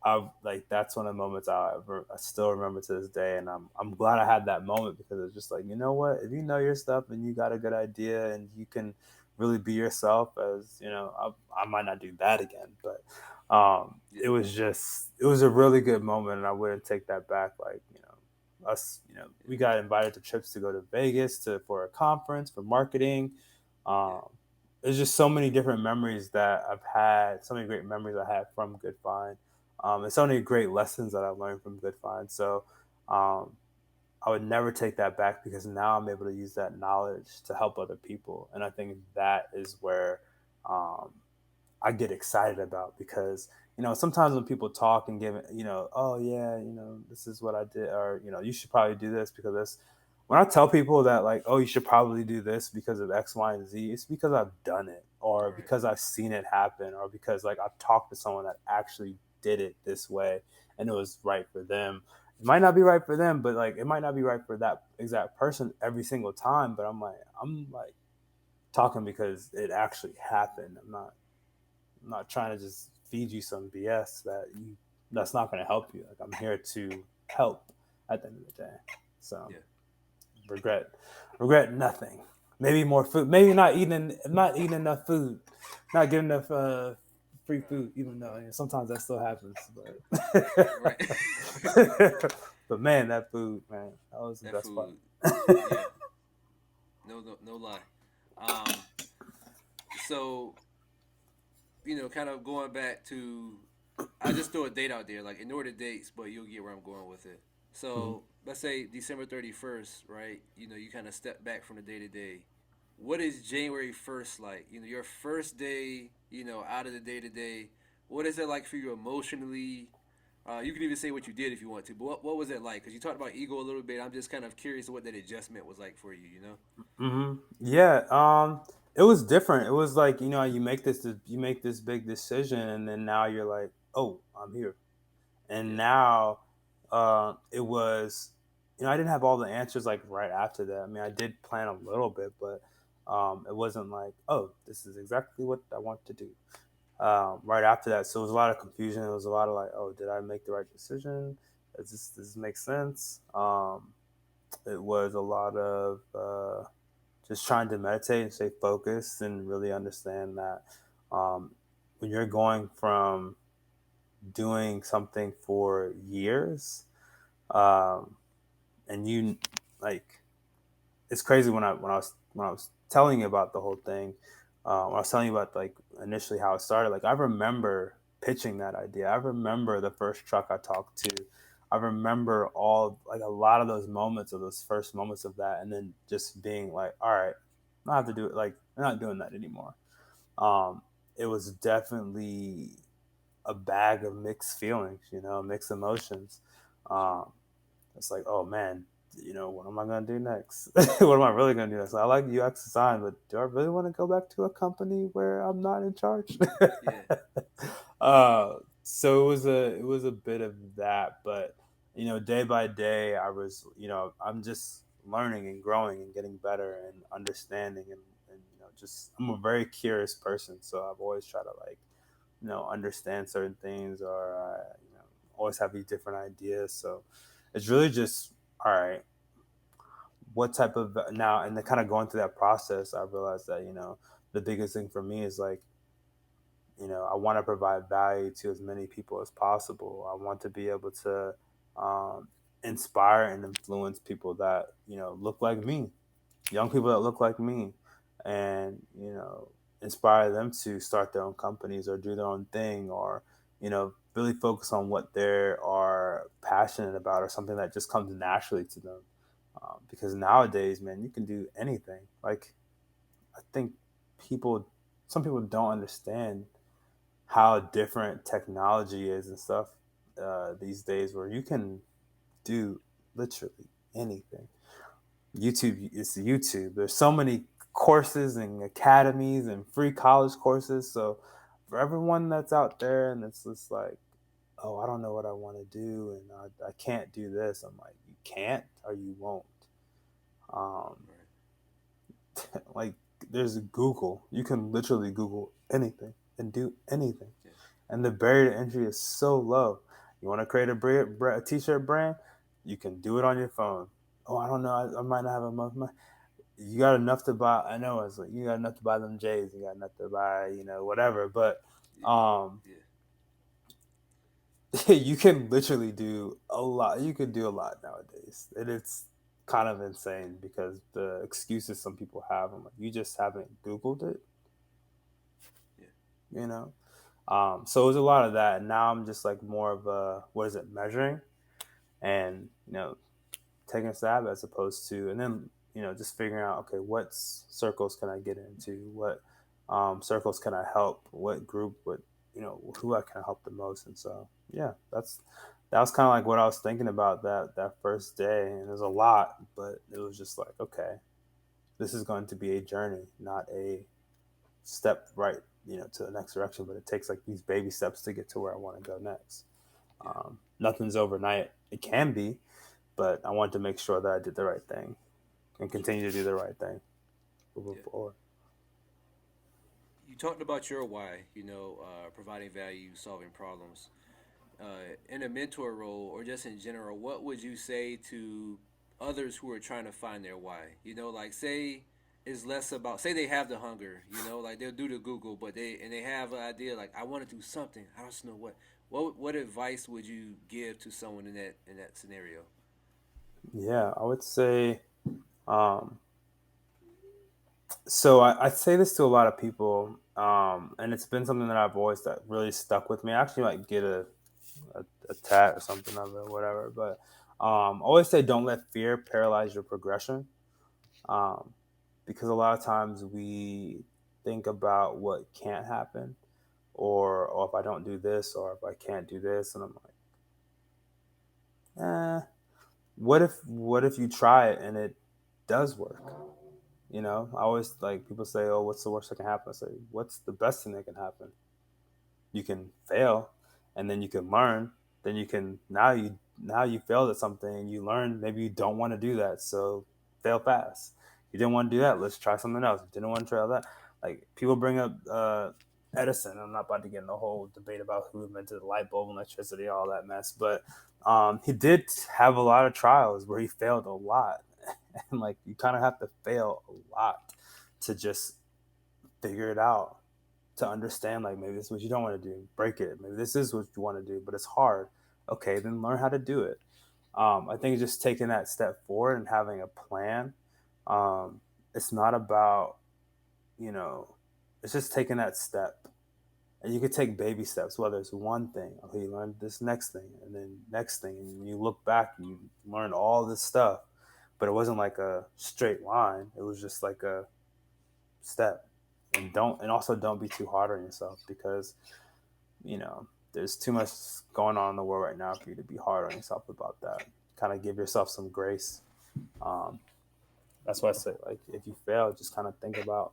Speaker 2: I like that's one of the moments I still remember to this day, and I'm glad I had that moment because it's just like, you know what, if you know your stuff and you got a good idea and you can really be yourself, as I might not do that again, but
Speaker 1: yeah,
Speaker 2: it was a really good moment, and I wouldn't take that back. Like, us, we got invited to trips to go to Vegas for a conference for marketing.
Speaker 1: yeah,
Speaker 2: Um, there's just so many different memories that I've had, so many great memories I had from Goodfynd, and so many great lessons that I learned from Goodfynd. So um, I would never take that back because now I'm able to use that knowledge to help other people, and I think that is where um, I get excited about, because sometimes when people talk and give it, oh yeah, this is what I did, or you should probably do this because this. When I tell people that, like, oh, you should probably do this because of X, Y, and Z, it's because I've done it, or
Speaker 1: right,
Speaker 2: because I've seen it happen, or because like I've talked to someone that actually did it this way and it was right for them. It might not be right for them, but like it might not be right for that exact person every single time. But I'm like talking because it actually happened. I'm not trying to just feed you some BS that's not going to help you. Like, I'm here to help at the end of the day. So
Speaker 1: yeah,
Speaker 2: regret regret nothing. Maybe more food. Maybe not eating enough food. Not getting enough free food. Even though sometimes that still happens.
Speaker 1: right.
Speaker 2: But man, that food, man, that was the
Speaker 1: That
Speaker 2: best part.
Speaker 1: food, yeah, no, no, no lie. Um, so kind of going back to, I just throw a date out there, like ignore the dates, but you'll get where I'm going with it.
Speaker 2: Mhm.
Speaker 1: So let's say December 31st, right? You kind of step back from the day to day. What is January 1st like? Your first day, out of the day to day. what is it like for you emotionally? You can even say what you did if you want to, but what was it like? Because you talked about ego a little bit. I'm just kind of curious what that adjustment was like for you. You know?
Speaker 2: Yeah. It was different. It was like, you make this big decision, and then now you're like, oh, I'm here. And
Speaker 1: Yeah.
Speaker 2: now, it was, I didn't have all the answers like right after that. I mean, I did plan a little bit, but it wasn't like, oh, this is exactly what I want to do. Right after that, so it was a lot of confusion. It was a lot of like, oh, did I make the right decision? Does this make sense? It was a lot of just trying to meditate and stay focused and really understand that, when you're going from doing something for years, um, and you like, it's crazy when I was telling you about the whole thing. When I was telling you about like initially how it started, like I remember pitching that idea. I remember the first truck I talked to. I remember all like a lot of those moments of those first moments of that, and then just being like, all right, I don't have to do it. Like I'm not doing that anymore. Um, it was definitely a bag of mixed feelings, mixed emotions.
Speaker 1: Sure.
Speaker 2: Um, it's like, oh man, what am I gonna do next? What am I really gonna do next? I like UX design, but do I really want to go back to a company where I'm not in charge?
Speaker 1: Yeah.
Speaker 2: So it was a bit of that, but day by day, I'm just learning and growing and getting better and understanding and just I'm a very curious person, so I've always tried to like understand certain things or always have these different ideas. So it's really just all right. What type of now and then kind of going through that process, I realized that the biggest thing for me is like I want to provide value to as many people as possible. I want to be able to um, inspire and influence people that look like me, young people that look like me, and inspire them to start their own companies or do their own thing, or really focus on what they are passionate about or something that just comes naturally to them. Because nowadays, man, you can do anything. Like I think people, some people don't understand how different technology is and stuff these days, where you can do literally anything. YouTube is YouTube. There's so many courses and academies and free college courses. So for everyone that's out there and it's just like, oh, I don't know what I want to do and I can't do this. I'm like, you can't or you won't. Um,
Speaker 1: Right.
Speaker 2: like there's Google. You can literally Google anything and do anything,
Speaker 1: Yeah.
Speaker 2: and the barrier to entry is so low. You want to create a t-shirt brand, you can do it on your phone. Oh, I don't know. I might not have enough money. You got enough to buy. I know it's like you got enough to buy them J's. You got enough to buy, whatever. But
Speaker 1: Yeah.
Speaker 2: um,
Speaker 1: Yeah.
Speaker 2: you can literally do a lot. You can do a lot nowadays, and it's kind of insane because the excuses some people have. I'm like, you just haven't Googled it,
Speaker 1: Yeah.
Speaker 2: you know. So it was a lot of that. And now I'm just like more of a what is it measuring and taking a stab as opposed to and then just figuring out okay what circles can I get into, what circles can I help, what group, what who I can help the most. And so yeah, that was kind of like what I was thinking about that first day, and there's a lot, but it was just like okay, this is going to be a journey, not a step right to the next direction, but it takes like these baby steps to get to where I want to go next.
Speaker 1: Yeah.
Speaker 2: Nothing's overnight. It can be, but I wanted to make sure that I did the right thing and
Speaker 1: Sure.
Speaker 2: continue to do the right thing moving
Speaker 1: Yeah.
Speaker 2: forward.
Speaker 1: You talked about your why. Providing value, solving problems. In a mentor role or just in general, what would you say to others who are trying to find their why? Like say it's less about say they have the hunger, like they'll do the Google, but they have an idea like I want to do something. I don't know what. What advice would you give to someone in that scenario?
Speaker 2: Yeah, I would say. Um, I say this to a lot of people, and it's been something that I've always that really stuck with me. I actually might get a tat or something of it, whatever. But I always say, don't let fear paralyze your progression. Because a lot of times we think about what can't happen, or if I don't do this, or if I can't do this, and I'm like, what if you try it and it does work? I always like people say, "Oh, what's the worst that can happen?" I say, "What's the best thing that can happen? You can fail, and then you can learn. Then you can now you failed at something and you learn. Maybe you don't want to do that, so fail fast. You didn't want to do that. Let's try something else. You didn't want to try that. Like people bring up Edison. I'm not about to get in the whole debate about who invented the light bulb and electricity, all that mess. But he did have a lot of trials where he failed a lot, and like you kind of have to fail a lot to just figure it out, to understand like maybe this is what you don't want to do, break it, maybe this is what you want to do but it's hard. Okay, then learn how to do it. I think just taking that step forward and having a plan. It's not about, you know it's just taking that step, and you could take baby steps, whether it's one thing, okay, you learn this next thing and then next thing, and you look back and you learn all this stuff, but it wasn't like a straight line, it was just like a step. And also don't be too hard on yourself, because there's too much going on in the world right now for you to be hard on yourself about that. Kind of give yourself some grace. um, that's why I say, like, if you fail, just kind of think about,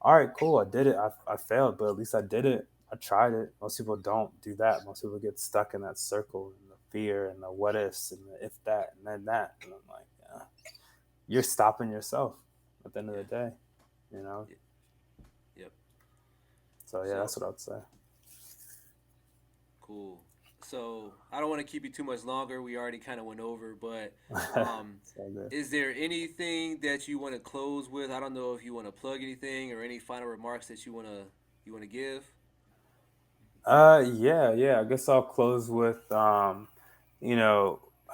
Speaker 2: all right, cool, I did it, I failed, but at least I did it, I tried it. Most people don't do that. Most people get stuck in that circle and the fear and the what ifs and the if that and then that, and I'm like, yeah, you're stopping yourself at the end of
Speaker 1: Yeah.
Speaker 2: the day, you know
Speaker 1: Yeah. Yep.
Speaker 2: so yeah,
Speaker 1: So
Speaker 2: that's what I'd say.
Speaker 1: cool. So I don't want to keep you too much longer. We already kind of went over, but
Speaker 2: It's all good.
Speaker 1: is there anything that you want to close with? I don't know if you want to plug anything or any final remarks that you want to give.
Speaker 2: Yeah. I guess I'll close with, I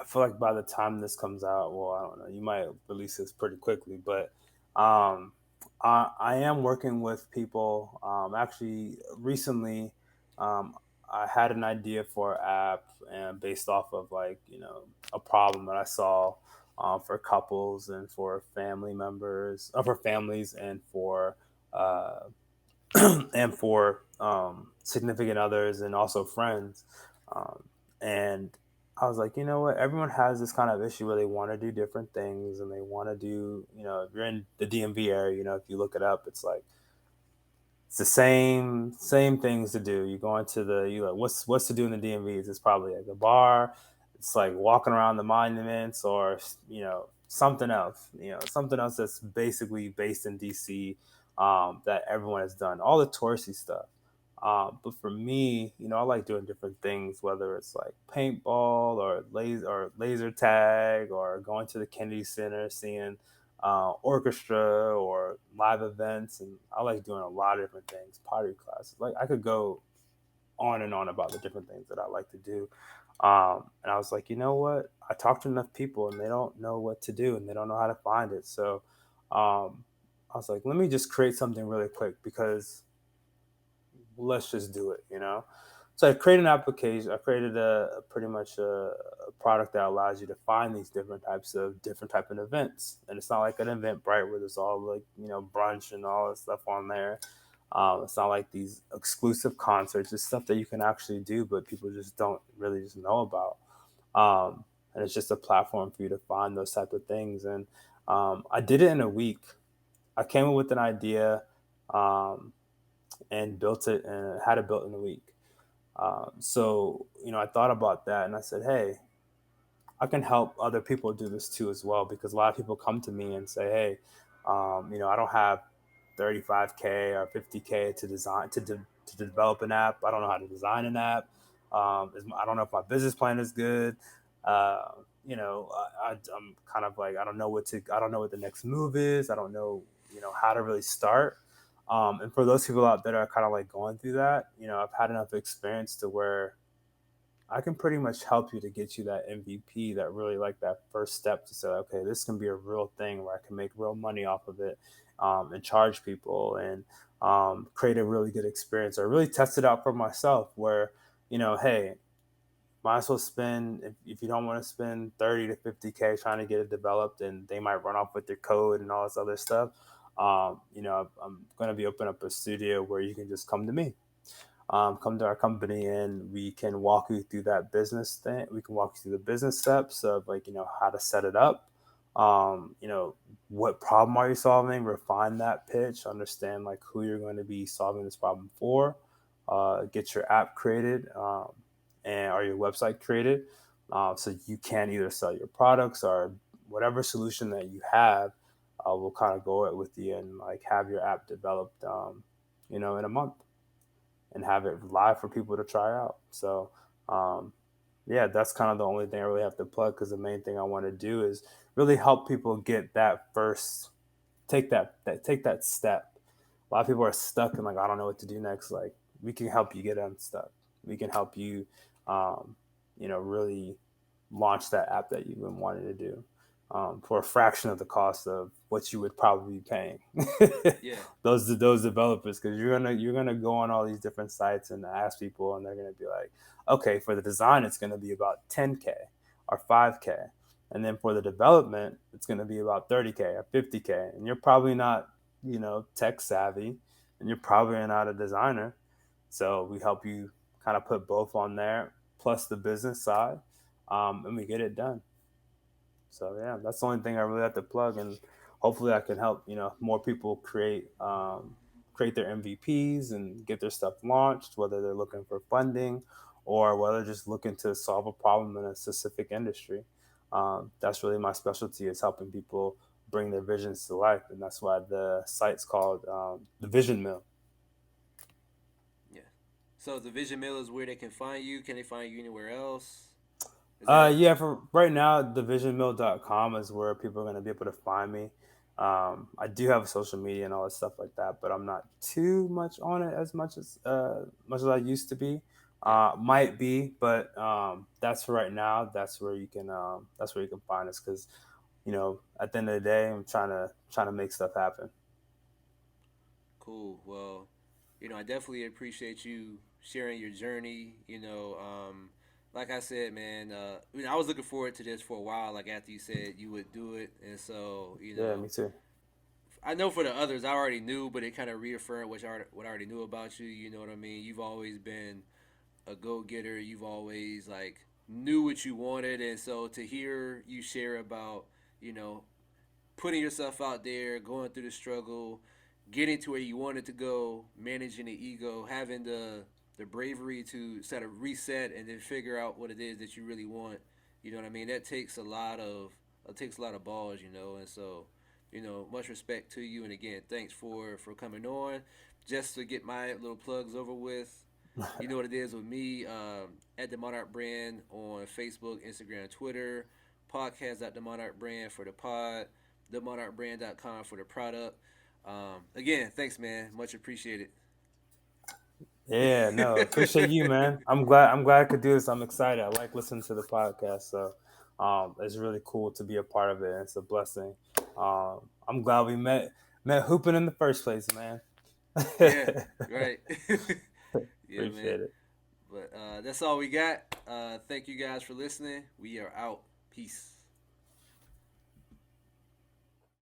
Speaker 2: feel like by the time this comes out, well, I don't know, you might release this pretty quickly, but um, I am working with people. Actually, recently, um, I had an idea for an app, and based off of like a problem that I saw, for couples and for family members, for families, and for uh, and for significant others and also friends. Um, and I was like, you know what? Everyone has this kind of issue where they want to do different things and they want to do, if you're in the DMV area, if you look it up, it's like it's the same things to do. You go into you like what's to do in the DMVs? It's probably like a bar. It's like walking around the monuments, or something else that's basically based in DC, that everyone has done. All the touristy stuff. But for me, I like doing different things, whether it's like paintball or laser tag, or going to the Kennedy Center, seeing orchestra or live events. And I like doing a lot of different things, pottery classes. Like I could go on and on about the different things that I like to do. And I was like, you know what? I talked to enough people and they don't know what to do and they don't know how to find it. So I was like, let me just create something really quick, because let's just do it. So I created an application. I created a pretty much a product that allows you to find these different type of events. And it's not like an Eventbrite where there's all like brunch and all that stuff on there. It's not like these exclusive concerts. It's stuff that you can actually do, but people just don't really just know about. And it's just a platform for you to find those type of things. And I did it in a week. I came up with an idea, um, and built it, and had it built in a week. So I thought about that, and I said, hey, I can help other people do this too as well, because a lot of people come to me and say, hey, I don't have 35K or 50K to design to develop an app. I don't know how to design an app. I don't know if my business plan is good. Uh, I'm kind of like, I don't know what the next move is. I don't know how to really start. And for those people out there that are kind of like going through that, I've had enough experience to where I can pretty much help you to get you that MVP, that really like that first step to say, okay, this can be a real thing where I can make real money off of it, and charge people, and create a really good experience, or really test it out for myself where, hey, might as well spend, if you don't want to spend 30 to 50K trying to get it developed, and they might run off with your code and all this other stuff. I'm going to be opening up a studio where you can just come to me. come to our company and we can walk you through that business thing. We can walk you through the business steps of like, how to set it up. What problem are you solving? Refine that pitch, understand like who you're going to be solving this problem for, get your app created, or your website created. So you can either sell your products or whatever solution that you have. We'll kind of go it with you and like have your app developed, in a month and have it live for people to try out. So, um, yeah, that's kind of the only thing I really have to plug because the main thing I want to do is really help people get that first, take that step. A lot of people are stuck and like I don't know what to do next. Like we can help you get unstuck. We can help you, um, really launch that app that you've been wanting to do, for a fraction of the cost of what you would probably be paying
Speaker 1: Yeah.
Speaker 2: those developers, because you're gonna go on all these different sites and ask people and they're gonna be like, okay, for the design it's gonna be about 10K or 5K, and then for the development it's gonna be about 30K or 50K, and you're probably not tech savvy, and you're probably not a designer, so we help you kind of put both on there plus the business side, and we get it done. So yeah, that's the only thing I really have to plug, and hopefully I can help more people create their MVPs and get their stuff launched, whether they're looking for funding or whether they're just looking to solve a problem in a specific industry. That's really my specialty, is helping people bring their visions to life, and that's why the site's called the Vision Mill.
Speaker 1: Yeah. So the Vision Mill is where they can find you. Can they find you anywhere else? Is that
Speaker 2: Yeah, for right now, divisionmill.com is where people are going to be able to find me. I do have social media and all that stuff like that, but I'm not too much on it as much as I used to be.
Speaker 1: yeah?
Speaker 2: Might be, but that's for right now. That's where you can find us, because at the end of the day, I'm trying to make stuff happen.
Speaker 1: Cool. Well, I definitely appreciate you sharing your journey. Like I said, man, I was looking forward to this for a while. Like after you said you would do it, and so
Speaker 2: Yeah, me too.
Speaker 1: I know for the others I already knew, but it kind of reaffirmed what I already knew about you. You know what I mean? You've always been a go getter. You've always like knew what you wanted, and so to hear you share about you know putting yourself out there, going through the struggle, getting to where you wanted to go, managing the ego, having the bravery to sort of reset and then figure out what it is that you really want. You know what I mean? That takes a lot of balls, and so much respect to you. And again, thanks for coming on. Just to get my little plugs over with, you know what it is with me, at the Monarch Brand on Facebook, Instagram, Twitter. Podcast at the Monarch Brand for the pod. TheMonarchBrand.com for the product. Again, thanks, man. Much appreciated.
Speaker 2: Yeah, no, appreciate you, man. I'm glad I could do this. I'm excited. I like listening to the podcast, so it's really cool to be a part of it. And it's a blessing. I'm glad we met hooping in the first place, man.
Speaker 1: Yeah, right. Yeah, man.
Speaker 2: Appreciate it.
Speaker 1: But that's all we got. Thank you guys for listening. We are out. Peace.